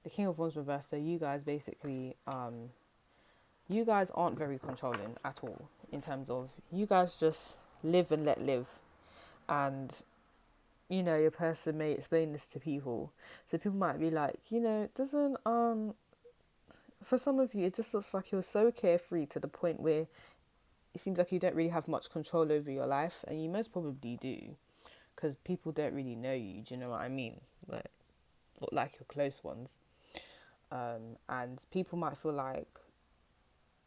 The King of Wands reversed. So you guys basically, you guys aren't very controlling at all, in terms of, you guys just live and let live. And your person may explain this to people, so people might be like, doesn't for some of you, it just looks like you're so carefree to the point where it seems like you don't really have much control over your life, and you most probably do, because people don't really know you. Do you know what I mean? Like your close ones. And people might feel like,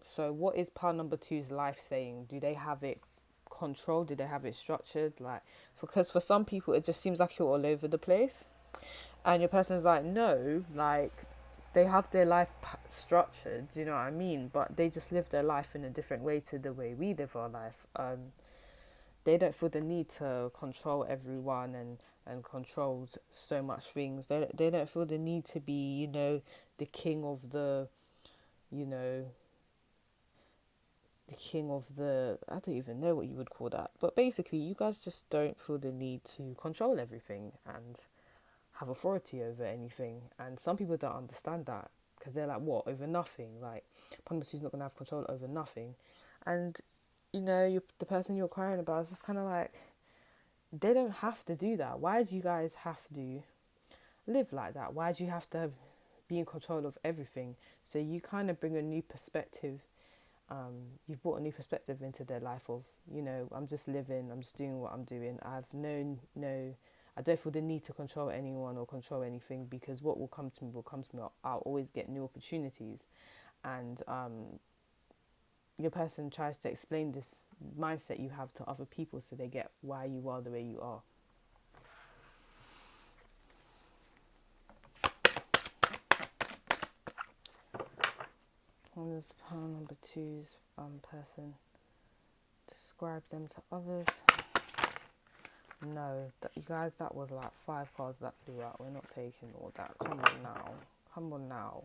so what is pile number two's life saying? Do they have it controlled? Do they have it structured? Like, because for some people it just seems like you're all over the place, and your person's like, no, like they have their life structured. Do you know what I mean? But they just live their life in a different way to the way we live our life. They don't feel the need to control everyone and control so much things. They don't feel the need to be, the king of the, you know, the king of the, I don't even know what you would call that. But basically, you guys just don't feel the need to control everything and have authority over anything. And some people don't understand that, because they're like, what, over nothing? Like, Punish's not going to have control over nothing. And, the person you're crying about is just kind of like, they don't have to do that. Why do you guys have to live like that? Why do you have to be in control of everything? So you kind of bring a new perspective. You've brought a new perspective into their life of, I'm just living, I'm just doing what I'm doing. I don't feel the need to control anyone or control anything, because what will come to me will come to me. I'll always get new opportunities. And your person tries to explain this mindset you have to other people so they get why you are the way you are. On this pile number two's person, describe them to others. No, you guys, that was like 5 cards that flew out. We're not taking all that. Come on now.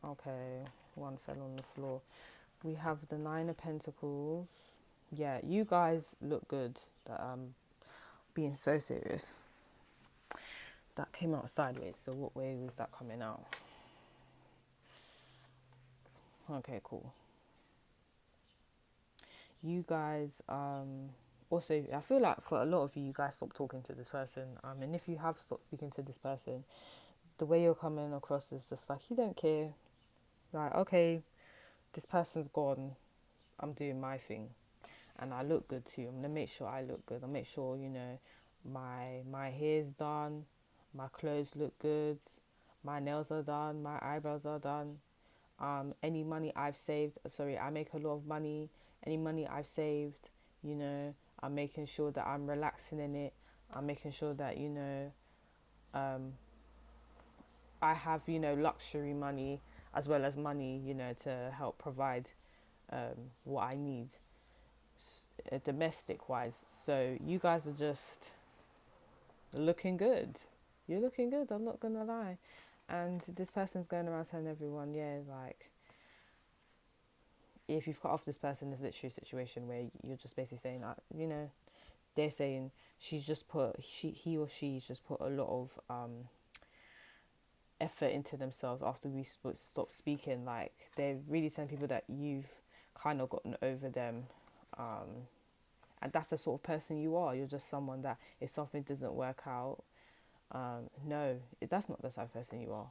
Okay, one fell on the floor. We have the 9 of Pentacles. Yeah, you guys look good. Being so serious. That came out sideways. So what way was that coming out? Okay, cool. You guys, also, I feel like for a lot of you, you guys stopped talking to this person. And if you have stopped speaking to this person, the way you're coming across is just like, you don't care. Like, okay, this person's gone. I'm doing my thing. And I look good too. I'm going to make sure I look good. I'll make sure, my hair's done. My clothes look good. My nails are done. My eyebrows are done. Any money I've saved, I make a lot of money. Any money I've saved, I'm making sure that I'm relaxing in it. I'm making sure that, I have, luxury money as well as money, to help provide what I need domestic wise. So you guys are just looking good. You're looking good, I'm not gonna lie. And this person's going around telling everyone, like, if you've cut off this person, it's literally a situation where you're just basically saying, they're saying he or she's just put a lot of effort into themselves after we stopped speaking. Like, they're really telling people that you've kind of gotten over them, and that's the sort of person you are. You're just someone that if something doesn't work out, no, that's not the type of person you are.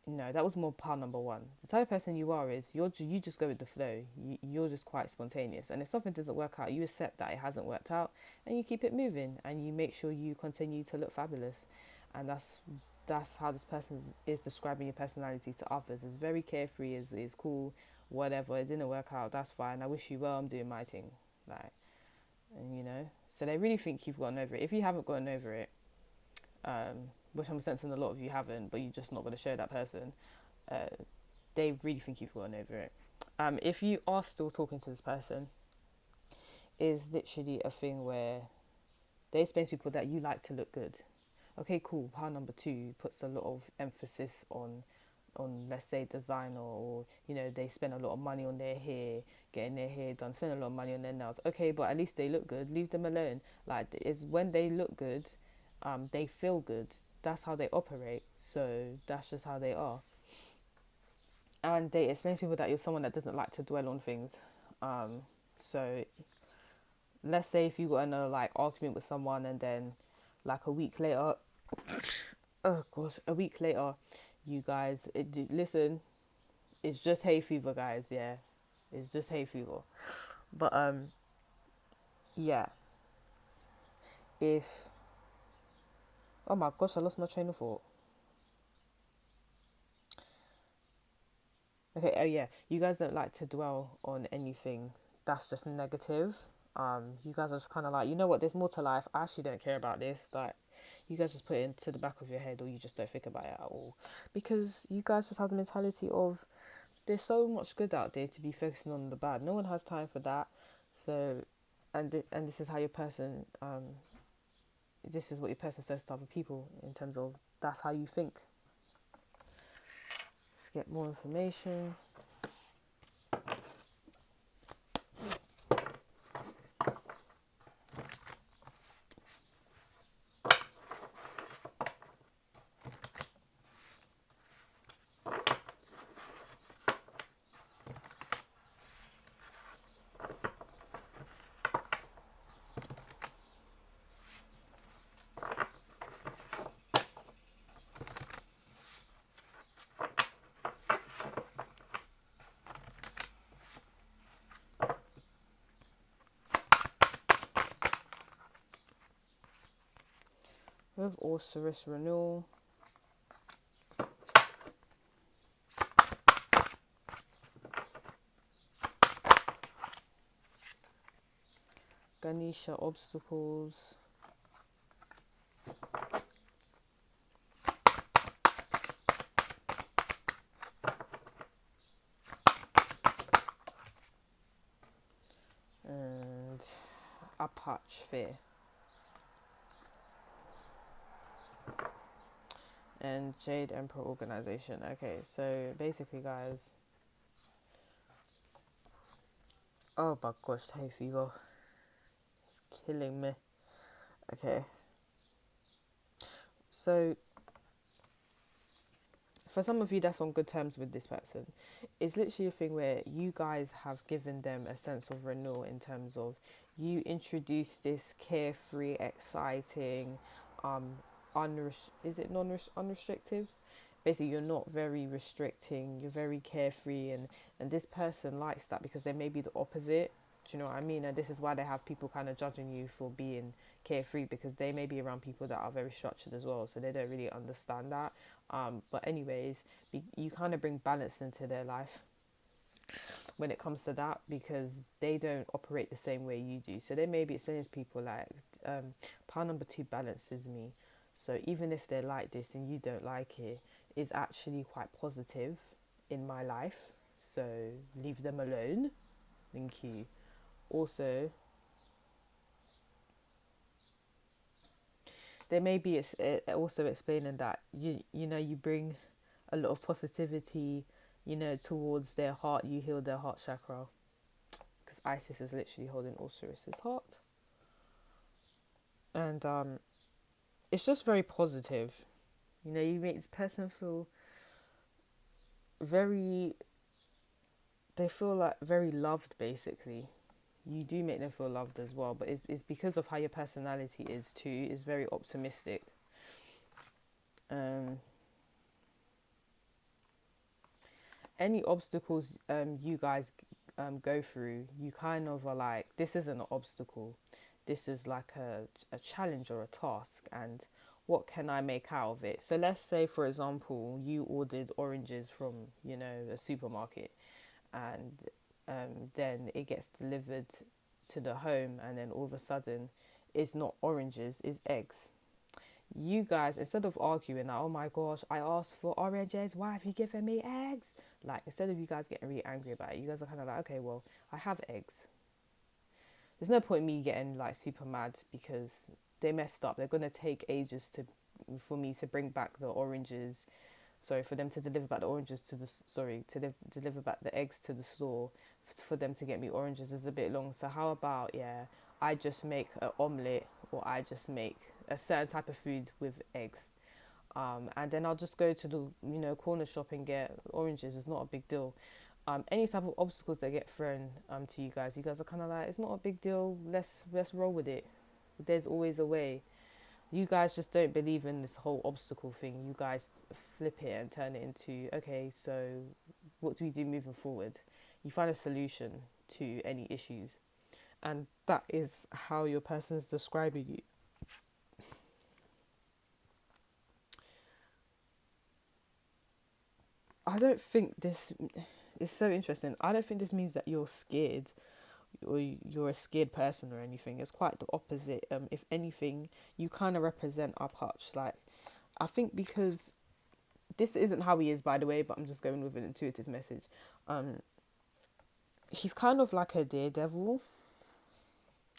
No, that was more part number 1. The type of person you are is you just go with the flow. You're just quite spontaneous, and if something doesn't work out, you accept that it hasn't worked out, and you keep it moving, and you make sure you continue to look fabulous. And that's how this person is describing your personality to others. It's very carefree, is cool, whatever. It didn't work out, that's fine. I wish you well. I'm doing my thing, like, and so they really think you've gotten over it. If you haven't gotten over it, which I'm sensing a lot of you haven't, but you're just not going to show that person, they really think you've gotten over it. If you are still talking to this person, is literally a thing where they explain to people that you like to look good. Okay, cool. Pile number 2 puts a lot of emphasis on let's say designer, or they spend a lot of money on their hair, getting their hair done, spend a lot of money on their nails. Okay, but at least they look good. Leave them alone. Like, it's when they look good, they feel good. That's how they operate. So that's just how they are. And they explain to people that you're someone that doesn't like to dwell on things. So let's say if you got in a argument with someone, and then a week later, you guys, listen, it's just hay fever, guys. Yeah, It's just hay fever. But yeah. If oh my gosh, I lost my train of thought. Okay, oh yeah, you guys don't like to dwell on anything that's just negative. You guys are just kind of like, you know what, there's more to life. I actually don't care about this. Like, you guys just put it into the back of your head, or you just don't think about it at all, because you guys just have the mentality of there's so much good out there to be focusing on the bad. No one has time for that. So, and this is how your person, this is what your person says to other people in terms of that's how you think. Let's get more information. With Taurus renewal, Ganesha obstacles, and Apache fear, and Jade Emperor organization. Okay, so basically, guys. Oh my gosh, hay fever. It's killing me. Okay. So, for some of you that's on good terms with this person, it's literally a thing where you guys have given them a sense of renewal in terms of you introduce this carefree, exciting, is it unrestrictive? Basically, you're not very restricting, you're very carefree, and this person likes that because they may be the opposite. Do you know what I mean? And this is why they have people kind of judging you for being carefree, because they may be around people that are very structured as well, so they don't really understand that. But anyways, you kind of bring balance into their life when it comes to that, because they don't operate the same way you do. So they may be explaining to people like, pile number 2 balances me. So even if they're like this and you don't like it, it's actually quite positive in my life. So leave them alone. Thank you. Also, they may be also explaining that you know you bring a lot of positivity, you know, towards their heart. You heal their heart chakra, because Isis is literally holding Osiris's heart, and it's just very positive. You know, you make this person feel very. They feel like very loved, basically. You do make them feel loved as well, but it's because of how your personality is too. It's very optimistic. Um, any obstacles you guys go through, you kind of are like, this isn't an obstacle. This is like a challenge or a task, and what can I make out of it? So let's say, for example, you ordered oranges from, you know, a supermarket, and then it gets delivered to the home, and then all of a sudden it's not oranges, it's eggs. You guys, instead of arguing like, oh my gosh, I asked for oranges, why have you given me eggs? Like, instead of you guys getting really angry about it, you guys are kind of like, okay, well, I have eggs. There's no point in me getting like super mad because they messed up. They're gonna take ages for me to bring back the oranges. Sorry, for them to deliver back the oranges to the deliver back the eggs to the store. For them to get me oranges is a bit long. So how about, yeah, I just make an omelette, or I just make a certain type of food with eggs, and then I'll just go to the, you know, corner shop and get oranges. It's not a big deal. Any type of obstacles that get thrown to you guys are kind of like, it's not a big deal. Let's roll with it. There's always a way. You guys just don't believe in this whole obstacle thing. You guys flip it and turn it into, okay, so what do we do moving forward? you find a solution to any issues, and that is how your person's describing you. I don't think this is so interesting. I don't think this means that you're scared or you're a scared person or anything. It's quite the opposite. If anything, you kind of represent our Hutch. Like, I think because this isn't how he is, by the way, but I'm just going with an intuitive message. He's kind of like a daredevil.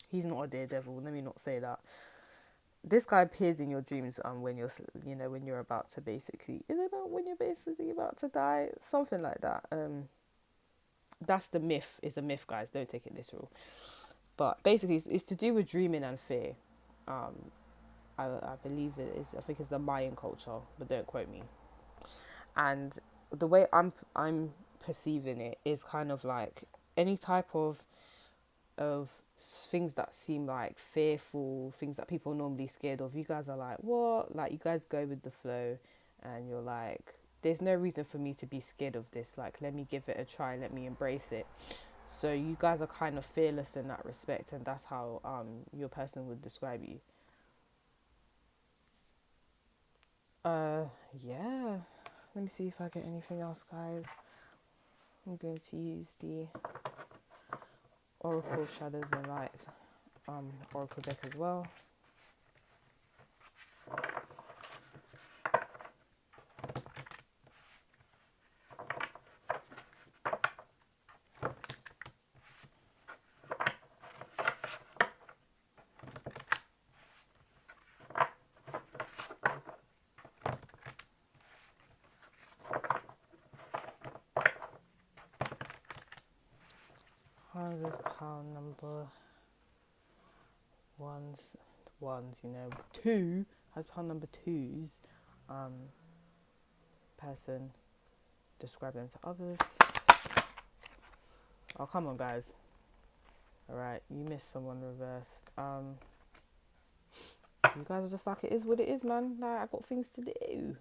He's not a daredevil. Let me not say that. This guy appears in your dreams when you're, when you're about to basically, is it about when you're basically about to die, something like that. That's the myth. It's a myth, guys. Don't take it literal. But basically, it's to do with dreaming and fear. I believe it is. I think it's the Mayan culture, but don't quote me. And the way I'm perceiving it is kind of like any type of things that seem like fearful, things that people are normally scared of. You guys are like, what? Like, you guys go with the flow, and you're like, there's no reason for me to be scared of this. Like, let me give it a try. Let me embrace it. So you guys are kind of fearless in that respect, and that's how your person would describe you. Yeah. Let me see if I get anything else, guys. I'm going to use the Oracle Shadows and Lights Oracle deck as well. How's this pile number ones, two has pile number twos, person describe them to others. Oh, come on, guys. Alright, you missed someone reversed. You guys are just like, it is what it is, man. Like, I got things to do.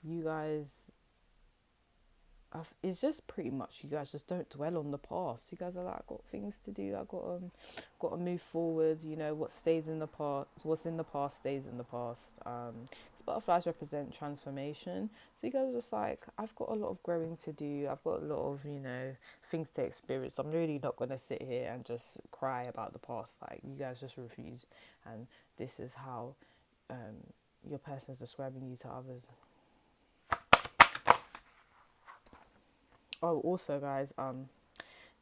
You guys, it's just pretty much, you guys just don't dwell on the past. You guys are like, I got things to do. I got to move forward. What stays in the past, what's in the past stays in the past. Butterflies represent transformation. So you guys are just like, I've got a lot of growing to do. I've got a lot of, things to experience. I'm really not going to sit here and just cry about the past. Like, you guys just refuse. And this is how your person is describing you to others. Oh, also, guys,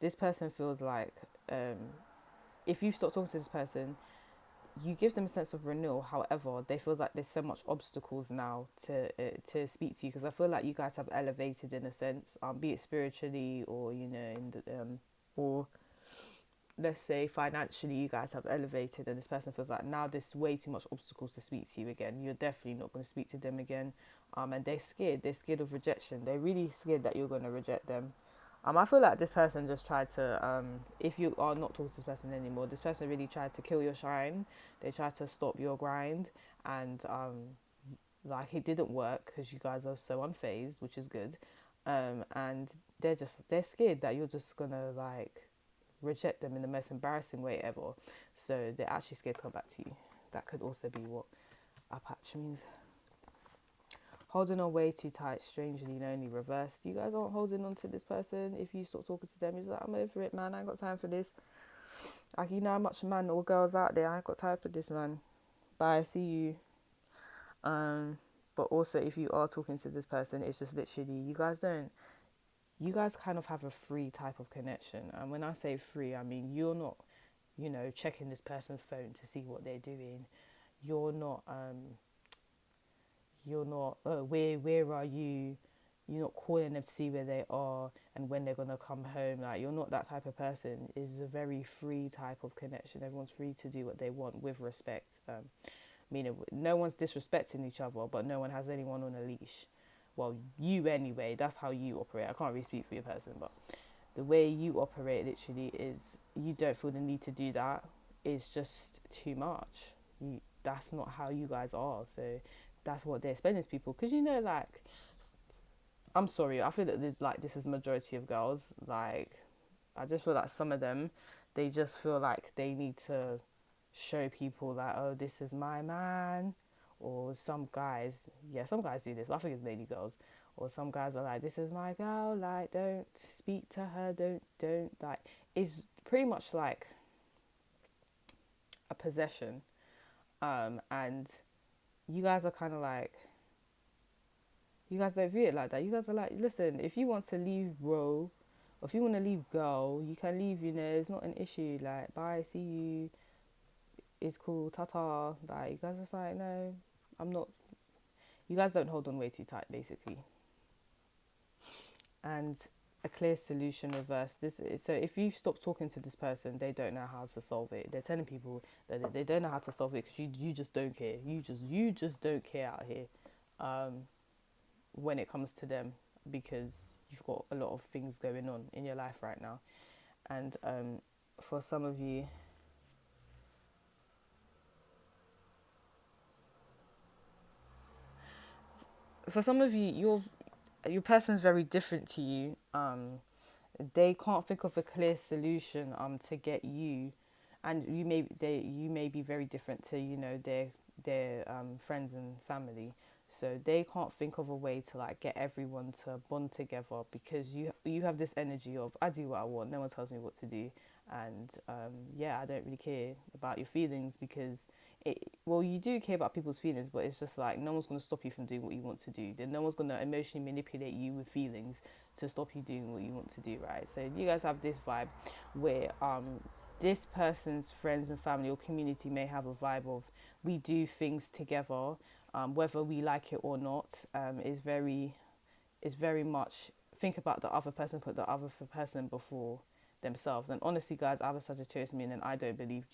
this person feels like if you stop talking to this person, you give them a sense of renewal. However, they feel like there's so much obstacles now to speak to you, because I feel like you guys have elevated in a sense, be it spiritually or in the or let's say financially, you guys have elevated, and this person feels like now there's way too much obstacles to speak to you again. You're definitely not going to speak to them again, and they're scared. They're scared of rejection. They're really scared that you're going to reject them. I feel like this person just tried to, if you are not talking to this person anymore, this person really tried to kill your shine. They tried to stop your grind, and like, it didn't work because you guys are so unfazed, which is good. And they're scared that you're just gonna like reject them in the most embarrassing way ever. So they're actually scared to come back to you. That could also be what Apache means. Holding on way too tight, strangely lonely, reversed. You guys aren't holding on to this person. If you stop talking to them, you're like, I'm over it, man. I ain't got time for this. Like, you know how much man or girls out there, I ain't got time for this, man. Bye, see you. But also, if you are talking to this person, it's just literally, you guys kind of have a free type of connection. And when I say free, I mean, you're not, checking this person's phone to see what they're doing. You're not, where are you? You're not calling them to see where they are and when they're going to come home. Like, you're not that type of person. It's a very free type of connection. Everyone's free to do what they want with respect. Meaning no one's disrespecting each other, but no one has anyone on a leash. Well, you anyway, that's how you operate. I can't really speak for your person, but the way you operate literally is, you don't feel the need to do that. It's just too much. That's not how you guys are. So that's what they're explaining to people. Because, like, I'm sorry, I feel that like this is majority of girls. Like, I just feel like some of them, they just feel like they need to show people that, oh, this is my man. Or some guys, yeah, some guys do this, but I think it's mainly girls. Or some guys are like, this is my girl, like, don't speak to her, don't, like, it's pretty much like a possession. And you guys are kind of like, you guys don't view it like that. You guys are like, listen, if you want to leave, bro, or if you want to leave, girl, you can leave, you know, it's not an issue. Like, bye, see you, it's cool, ta-ta. Like, you guys are just like, no, I'm not. You guys don't hold on way too tight, basically. And a clear solution reverse. So if you stop talking to this person, they don't know how to solve it. They're telling people that they don't know how to solve it because you just don't care. You just don't care out here. When it comes to them, because you've got a lot of things going on in your life right now. And for some of you, your person's very different to you. They can't think of a clear solution to get you, and you may be very different to, you know, their friends and family. So they can't think of a way to like get everyone to bond together, because you have this energy of, I do what I want, no one tells me what to do. And yeah, I don't really care about your feelings, because you do care about people's feelings, but it's just like no one's going to stop you from doing what you want to do. Then no one's going to emotionally manipulate you with feelings to stop you doing what you want to do, right? So you guys have this vibe where this person's friends and family or community may have a vibe of, we do things together, whether we like it or not. Is very much think about the other person, put the other person before themselves. And honestly, guys, I have a Sagittarius Moon, and I don't believe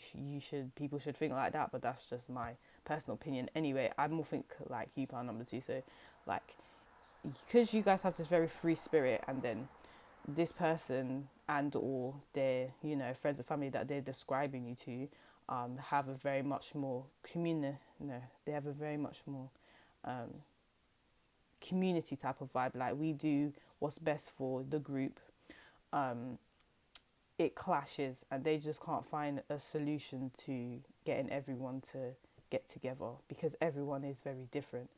people should think like that, but that's just my personal opinion. Anyway, I more think like you, pound number 2. So like, because you guys have this very free spirit, and then this person and or their, you know, friends and family that they're describing you to have a very much more they have a very much more community type of vibe. Like, we do what's best for the group. It clashes, and they just can't find a solution to getting everyone to get together, because everyone is very different.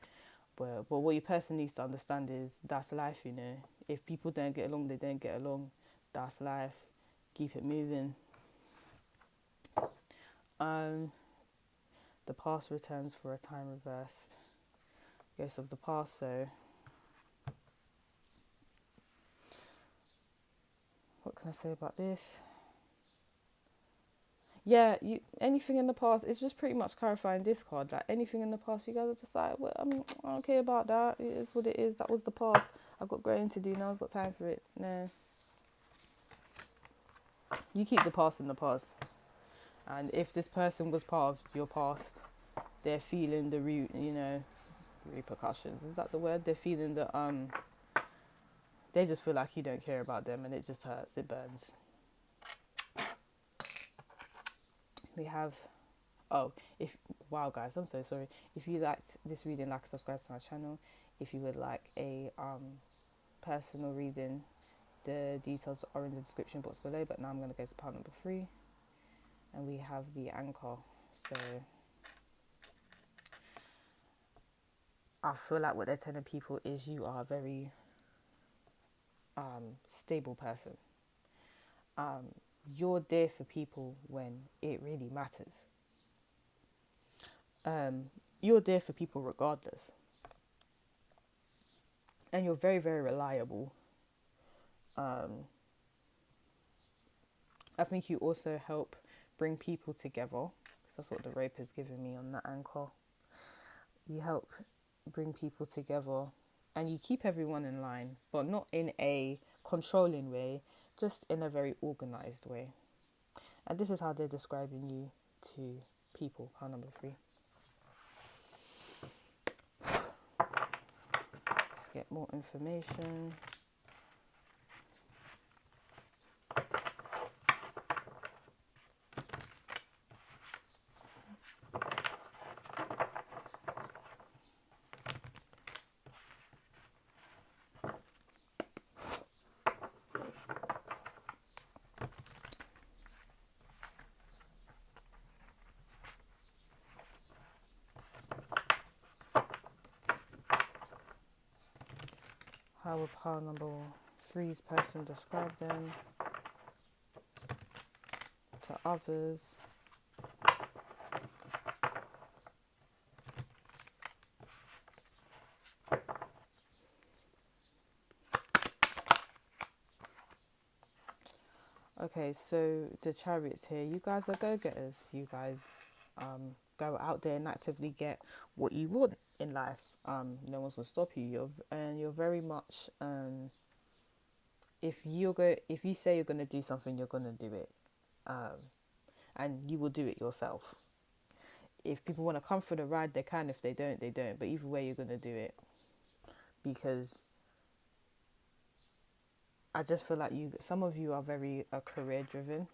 But what your person needs to understand is that's life, you know. If people don't get along, they don't get along. That's life. Keep it moving. The past returns for a time reversed. Ghost of the past. So what can I say about this? Yeah, anything in the past, it's just pretty much clarifying this card. Like, anything in the past, you guys are just like, well, I mean, I don't care about that. It is what it is. That was the past. I've got growing to do now. I've got time for it. No. You keep the past in the past. And if this person was part of your past, they're feeling the repercussions. Is that the word? They're feeling the they just feel like you don't care about them, and it just hurts. It burns. We have, wow guys, I'm so sorry. If you liked this reading, like, subscribe to my channel. If you would like a personal reading, the details are in the description box below. But now I'm going to go to part number 3, and we have the anchor. So I feel like what they're telling people is you are a very stable person. You're there for people when it really matters. You're there for people regardless. And you're very, very reliable. I think you also help bring people together, because that's what the rope has given me on that anchor. You help bring people together, and you keep everyone in line, but not in a controlling way, just in a very organized way. And this is how they're describing you to people. Pile number 3. Let's get more information. How will pile number three's person describe them to others? Okay, so the Chariots here, you guys are go-getters. You guys go out there and actively get what you want in life. No one's gonna stop you. You're very much if you say you're gonna do something, you're gonna do it, and you will do it yourself. If people want to come for the ride, they can. If they don't, they don't. But either way, you're gonna do it, because I just feel like some of you are very career driven,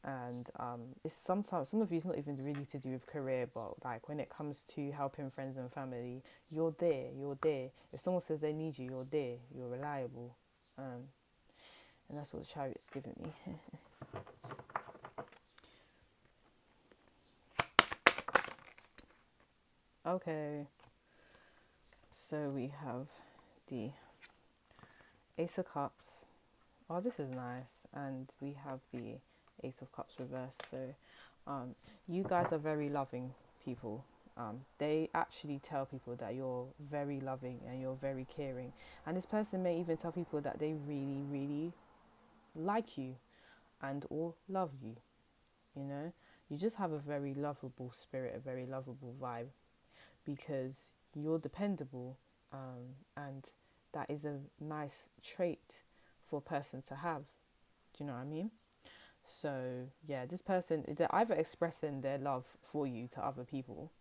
and it's sometimes some of you, it's not even really to do with career, but like when it comes to helping friends and family, you're there. If someone says they need you, you're there, you're reliable, and that's what the Chariot's giving me. Okay, so we have the Ace of Cups. Oh, this is nice. And we have the Ace of Cups reversed. So you guys are very loving people. They actually tell people that you're very loving and you're very caring. And this person may even tell people that they really, really like you and or love you. You know, you just have a very lovable spirit, a very lovable vibe, because you're dependable, and that is a nice trait for a person to have. Do you know what I mean? So yeah, this person, they're either expressing their love for you to other people,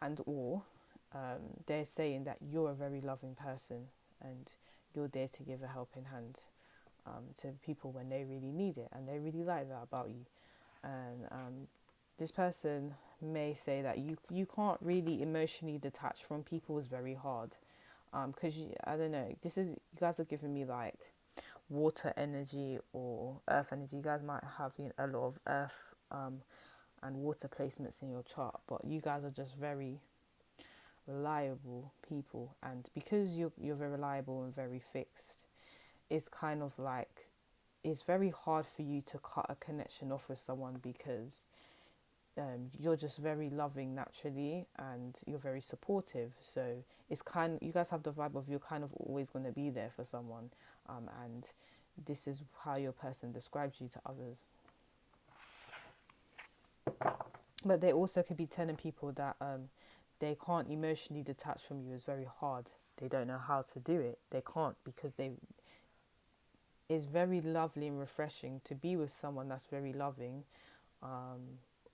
and or they're saying that you're a very loving person and you're there to give a helping hand to people when they really need it, and they really like that about you. And this person may say that you can't really emotionally detach from people is very hard, because I don't know, you guys are giving me like water energy or earth energy. You guys might have a lot of earth and water placements in your chart, but you guys are just very reliable people, and because you're very reliable and very fixed, it's kind of like it's very hard for you to cut a connection off with someone, because you're just very loving naturally and you're very supportive. So it's you guys have the vibe of you're kind of always going to be there for someone, and this is how your person describes you to others. But they also could be telling people that they can't emotionally detach from you. Is very hard. They don't know how to do it. They can't, because it's very lovely and refreshing to be with someone that's very loving,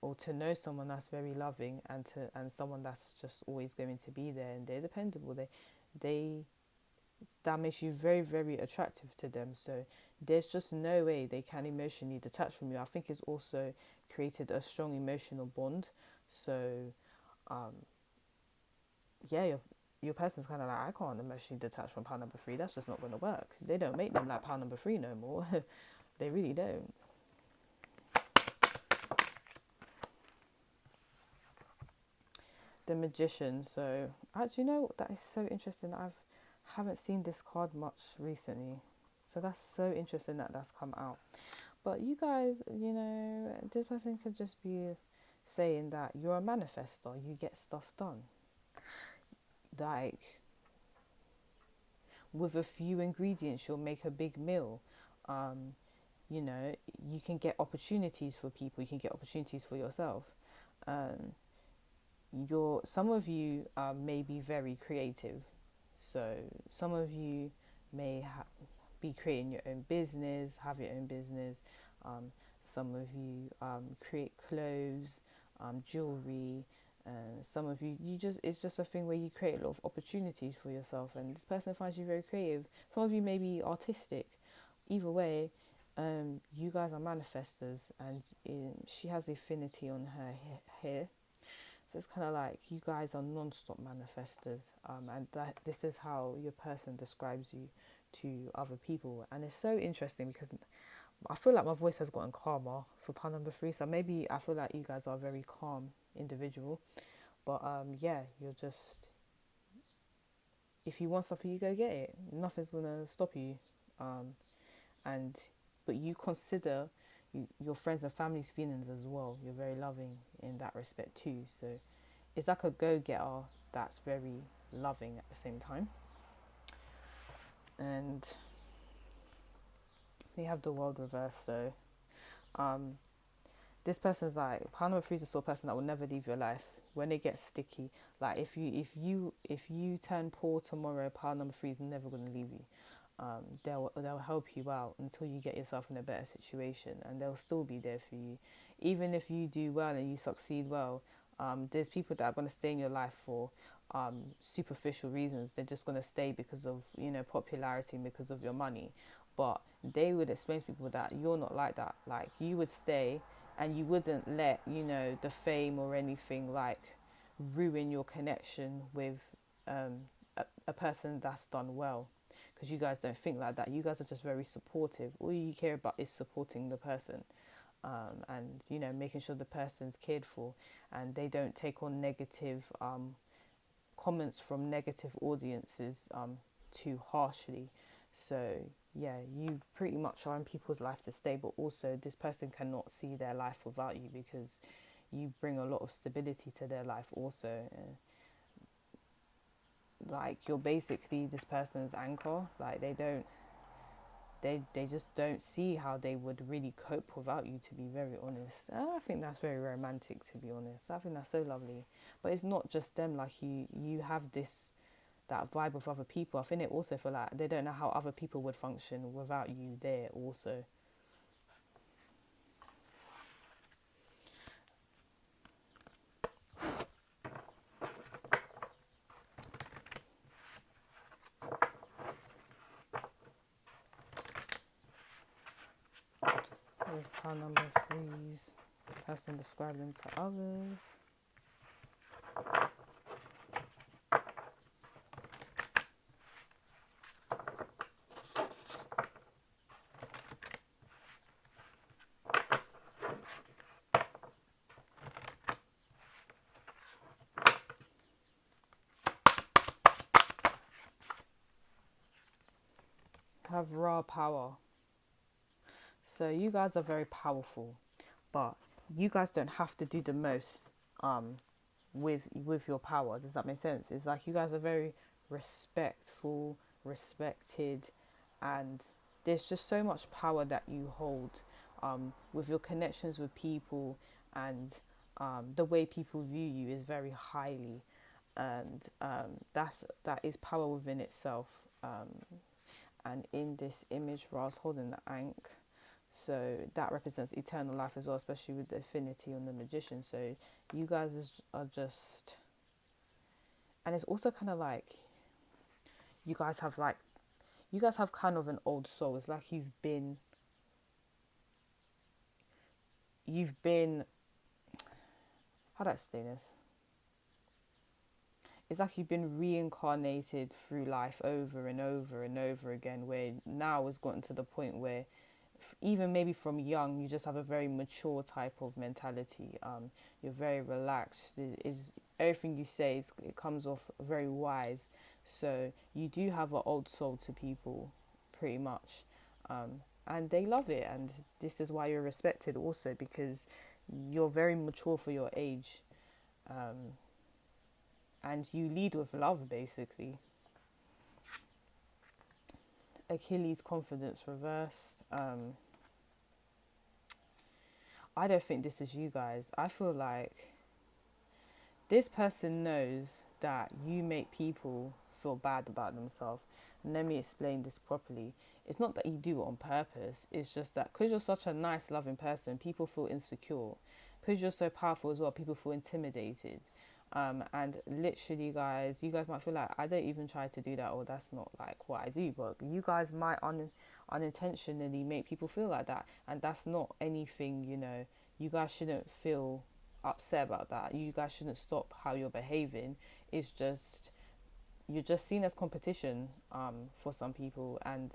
or to know someone that's very loving, and someone that's just always going to be there, and they're dependable. They that makes you very, very attractive to them. So there's just no way they can emotionally detach from you. I think it's also created a strong emotional bond. So yeah, your person's kind of like, I can't emotionally detach from pile number three. That's just not going to work. They don't make them like pile number three no more. They really don't. The Magician. So actually, you know what? That is so interesting. Haven't seen this card much recently. So that's so interesting that that's come out. But you guys, this person could just be saying that you're a manifestor. You get stuff done. Like, with a few ingredients, you'll make a big meal. You can get opportunities for people. You can get opportunities for yourself. Some of you may be very creative. So some of you may be creating your own business, have your own business. Some of you create clothes, jewelry. Some of you, it's just a thing where you create a lot of opportunities for yourself, and this person finds you very creative. Some of you may be artistic. Either way, you guys are manifestors, and she has affinity on her hair. So it's kind of like you guys are non-stop manifestors, and this is how your person describes you to other people. And it's so interesting because I feel like my voice has gotten calmer for part number three. So maybe I feel like you guys are a very calm individual. But yeah, if you want something, you go get it. Nothing's gonna stop you. And but you consider your friends and family's feelings as well. You're very loving in that respect too. So it's like a go-getter that's very loving at the same time. And they have the world reversed. So this person's like, pile number three is the sort of person that will never leave your life. When it gets sticky, like if you turn poor tomorrow, pile number three is never going to leave you. They'll help you out until you get yourself in a better situation, and they'll still be there for you, even if you do well and you succeed well. There's people that are going to stay in your life for superficial reasons. They're just going to stay because of popularity and because of your money, but they would explain to people that you're not like that. Like, you would stay and you wouldn't let the fame or anything like ruin your connection with a person that's done well, because you guys don't think like that. You guys are just very supportive. All you care about is supporting the person, and making sure the person's cared for, and they don't take on negative comments from negative audiences too harshly. So yeah, you pretty much are in people's life to stay, but also this person cannot see their life without you, because you bring a lot of stability to their life also. Like, you're basically this person's anchor. Like, they just don't see how they would really cope without you, to be very honest. And I think that's very romantic, to be honest. I think that's so lovely. But it's not just them. Like, you have that vibe with other people. I think they also feel like they don't know how other people would function without you there also. With pile number threes, person describe them to others. Have raw power. So you guys are very powerful, but you guys don't have to do the most with your power. Does that make sense? It's like you guys are very respectful, respected, and there's just so much power that you hold with your connections with people, and the way people view you is very highly, and that is power within itself. And in this image, Ra's holding the ankh. So that represents eternal life as well, especially with the affinity on the magician. So you guys are just, and it's also kind of like you guys have kind of an old soul. It's like you've been how do I explain this? It's like you've been reincarnated through life over and over and over again, where now it's gotten to the point where even maybe from young, you just have a very mature type of mentality. You're very relaxed. Everything you say it comes off very wise. So you do have an old soul to people, pretty much, and they love it. And this is why you're respected also, because you're very mature for your age, and you lead with love, basically. Achilles' confidence reversed. I don't think this is you guys. I feel like this person knows that you make people feel bad about themselves. And let me explain this properly. It's not that you do it on purpose. It's just that because you're such a nice, loving person, people feel insecure. Because you're so powerful as well, people feel intimidated. And literally, guys, you guys might feel like I don't even try to do that, or that's not like what I do. But you guys might unintentionally make people feel like that, and that's not anything. You guys shouldn't feel upset about that. You guys shouldn't stop how you're behaving. It's just you're just seen as competition for some people, and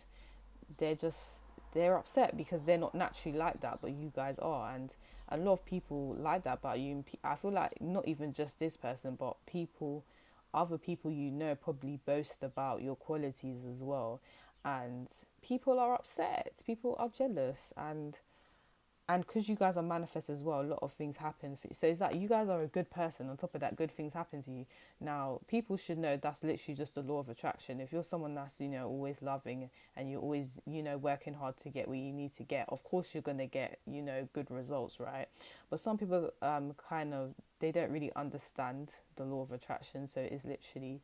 they're upset because they're not naturally like that, but you guys are. And a lot of people like that about you. I feel like not even just this person, but people other people you know probably boast about your qualities as well, and people are upset, people are jealous, and because you guys are manifest as well, a lot of things happen for you. So it's like you guys are a good person. On top of that, good things happen to you. Now, people should know that's literally just the law of attraction. If you're someone that's, always loving, and you're always, working hard to get where you need to get, of course you're going to get, good results, right? But some people kind of, they don't really understand the law of attraction. So it's literally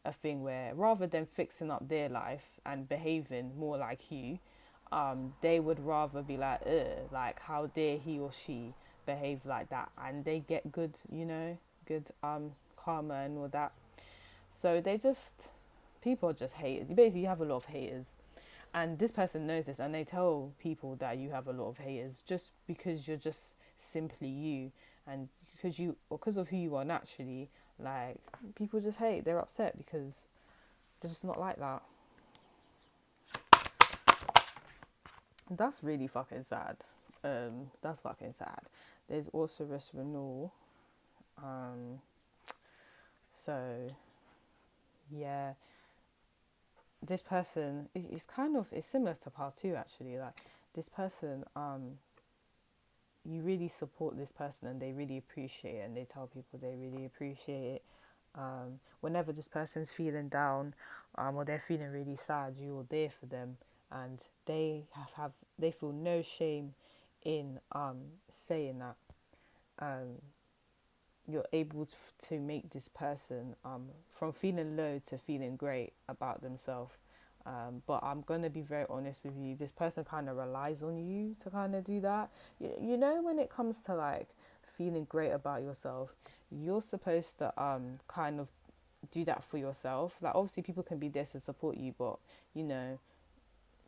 a thing where rather than fixing up their life and behaving more like you, they would rather be like, ugh, like how dare he or she behave like that, and they get good, good karma and all that. So people are just haters. You basically have a lot of haters, and this person knows this, and they tell people that you have a lot of haters just because you're just simply you, and because of who you are naturally. Like, people just hate. They're upset because they're just not like that. That's really fucking sad. That's fucking sad. There's also risk renewal. So yeah, this person it's similar to part two actually. Like, this person, you really support this person and they really appreciate it, and they tell people they really appreciate it. Whenever this person's feeling down, or they're feeling really sad, you're there for them, and they feel no shame in saying that. You're able to make this person from feeling low to feeling great about themselves. But I'm going to be very honest with you, this person kind of relies on you to kind of do that. When it comes to like feeling great about yourself, you're supposed to kind of do that for yourself. Like, obviously people can be there to support you, but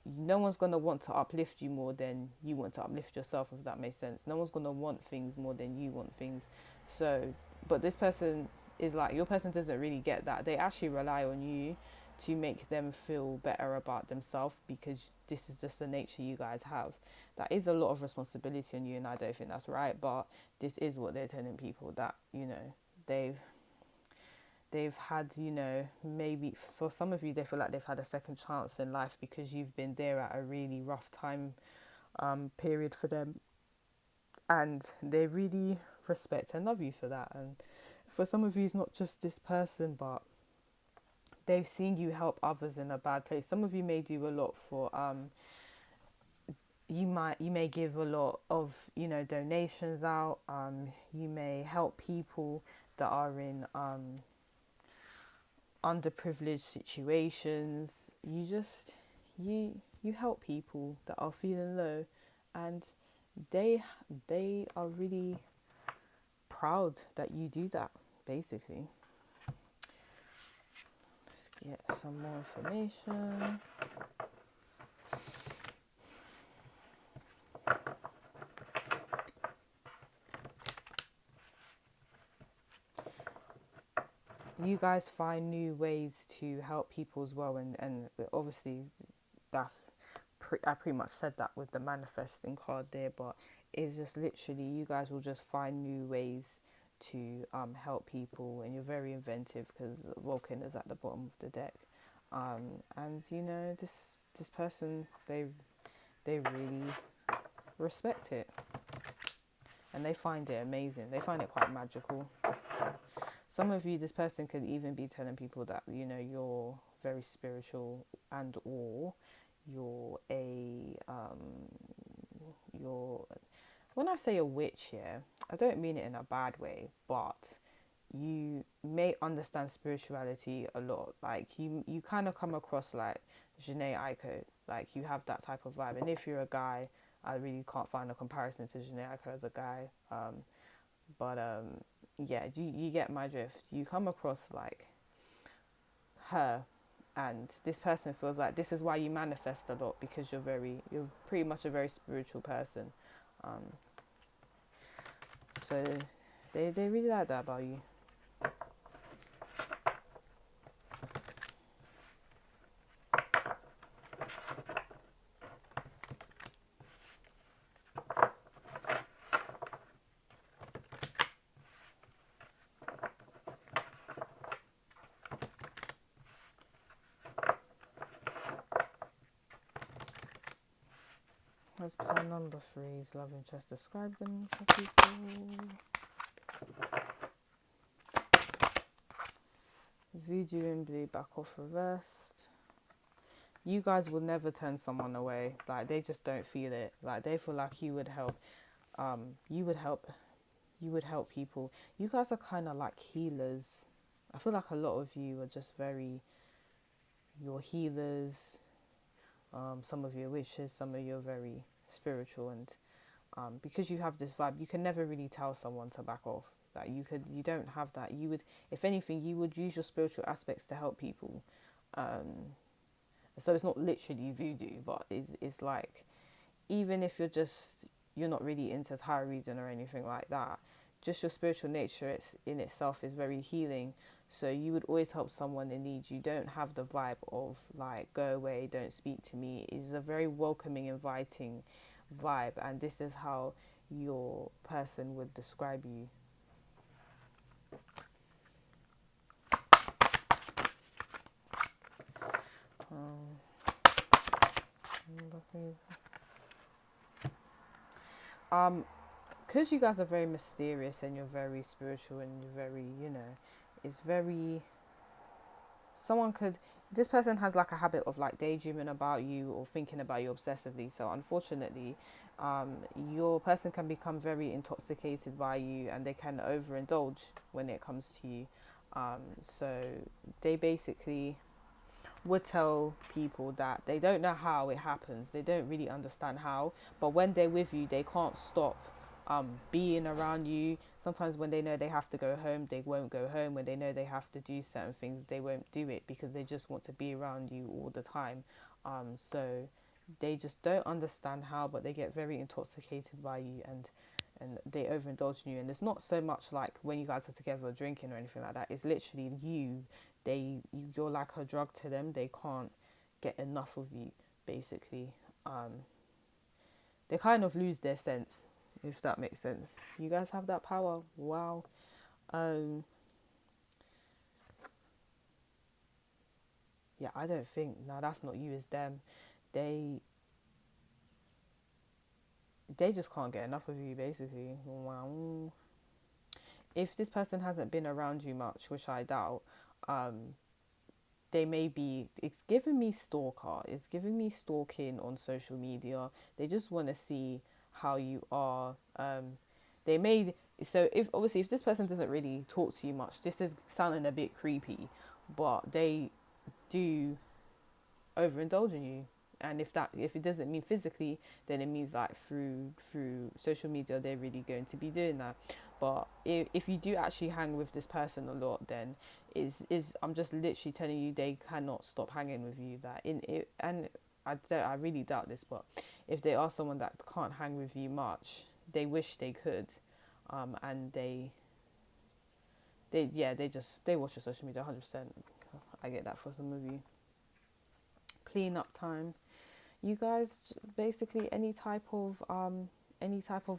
no one's going to want to uplift you more than you want to uplift yourself, if that makes sense. No one's going to want things more than you want things. So, but this person is like, your person doesn't really get that. They actually rely on you to make them feel better about themselves, because this is just the nature you guys have. That is a lot of responsibility on you, and I don't think that's right, but this is what they're telling people, that, they've had, maybe, so some of you, they feel like they've had a second chance in life because you've been there at a really rough time period for them, and they really respect and love you for that. And for some of you, it's not just this person, but they've seen you help others in a bad place. Some of you may do a lot for you may give a lot of donations out. You may help people that are in underprivileged situations. You help people that are feeling low, and they are really proud that you do that, basically. Let's get some more information. You guys find new ways to help people as well, and obviously that's I pretty much said that with the manifesting card there, but it's just literally, you guys will just find new ways to help people, and you're very inventive because Vulcan is at the bottom of the deck, and this person, they really respect it, and they find it amazing. They find it quite magical. Some of you, this person could even be telling people that, you're very spiritual, and or you're when I say a witch here, I don't mean it in a bad way, but you may understand spirituality a lot. Like, you kind of come across like Janae Aiko, like you have that type of vibe. And if you're a guy, I really can't find a comparison to Janae Aiko as a guy. But yeah, you get my drift. You come across like her, and this person feels like this is why you manifest a lot, because you're pretty much a very spiritual person. So they really like that about you. As per number 3's love interest, describe them for people. Voodoo in blue, back off reversed. You guys will never turn someone away. Like, they just don't feel it. Like, they feel like you would help. You would help. You would help people. You guys are kind of like healers. I feel like a lot of you are just you're healers. Some of you are witches. Some of you are very spiritual, and because you have this vibe, you can never really tell someone to back off. Like, you don't have that. You would, if anything, you would use your spiritual aspects to help people. So it's not literally voodoo, but it's like, even if you're not really into tarot reading or anything like that, just your spiritual nature in itself is very healing. So you would always help someone in need. You don't have the vibe of like, go away, don't speak to me. It's a very welcoming, inviting vibe, and this is how your person would describe you. Because you guys are very mysterious and you're very spiritual and you're very, it's very, this person has like a habit of like daydreaming about you or thinking about you obsessively. So unfortunately, your person can become very intoxicated by you, and they can overindulge when it comes to you. So they basically would tell people that they don't know how it happens. They don't really understand how, but when they're with you, they can't stop being around you. Sometimes when they know they have to go home, they won't go home. When they know they have to do certain things, they won't do it because they just want to be around you all the time. So they just don't understand how, but they get very intoxicated by you, and they overindulge in you. And it's not so much like when you guys are together drinking or anything like that. It's literally you're like a drug to them. They can't get enough of you, basically. They kind of lose their sense, if that makes sense. You guys have that power. Wow. Yeah, I don't think, no, that's not you, it's them. They just can't get enough of you, basically. Wow. If this person hasn't been around you much, which I doubt, they may be, it's giving me stalker, it's giving me stalking on social media. They just want to see how you are. They may, so if this person doesn't really talk to you much, this is sounding a bit creepy, but they do overindulge in you. And if it doesn't mean physically, then it means like through social media, they're really going to be doing that. But if you do actually hang with this person a lot, then is I'm just literally telling you, they cannot stop hanging with you. That in it, and I really doubt this, but if they are someone that can't hang with you much, they wish they could, and they watch your social media 100%. I get that for some of you. Clean up time. You guys, basically any type of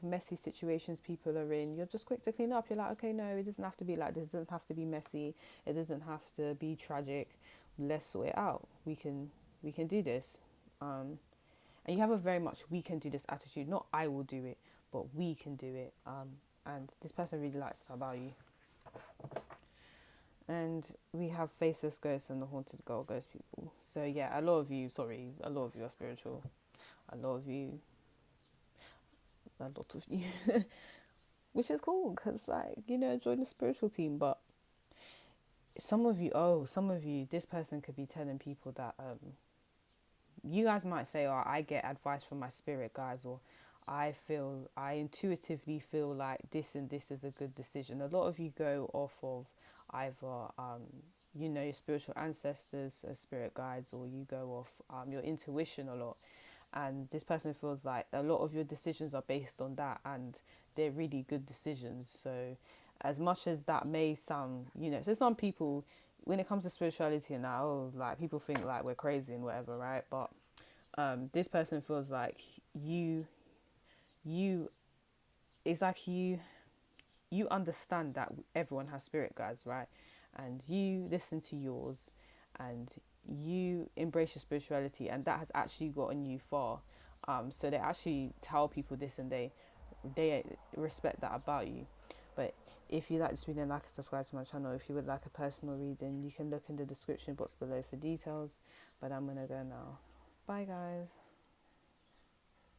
messy situations people are in, you're just quick to clean up. You're like, okay, no, it doesn't have to be like this. It doesn't have to be messy. It doesn't have to be tragic. Let's sort it out. We can do this. And you have a very much we can do this attitude. Not I will do it, but we can do it. And this person really likes that about you. And we have faceless ghosts and the haunted girl ghost people. So yeah, a lot of you are spiritual. A lot of you, which is cool because join the spiritual team. But some of you, this person could be telling people that you guys might say, oh, I get advice from my spirit guides, or I intuitively feel like this and this is a good decision. A lot of you go off of either your spiritual ancestors, spirit guides, or you go off your intuition a lot. And this person feels like a lot of your decisions are based on that, and they're really good decisions. So as much as that may sound, so some people, when it comes to spirituality now, like people think like we're crazy and whatever, right? But this person feels like it's like you understand that everyone has spirit guides, right? And you listen to yours, and you embrace your spirituality, and that has actually gotten you far. So they actually tell people this, and they respect that about you. But if you like this reading, like and subscribe to my channel. If you would like a personal reading, you can look in the description box below for details. But I'm gonna go now. Bye guys.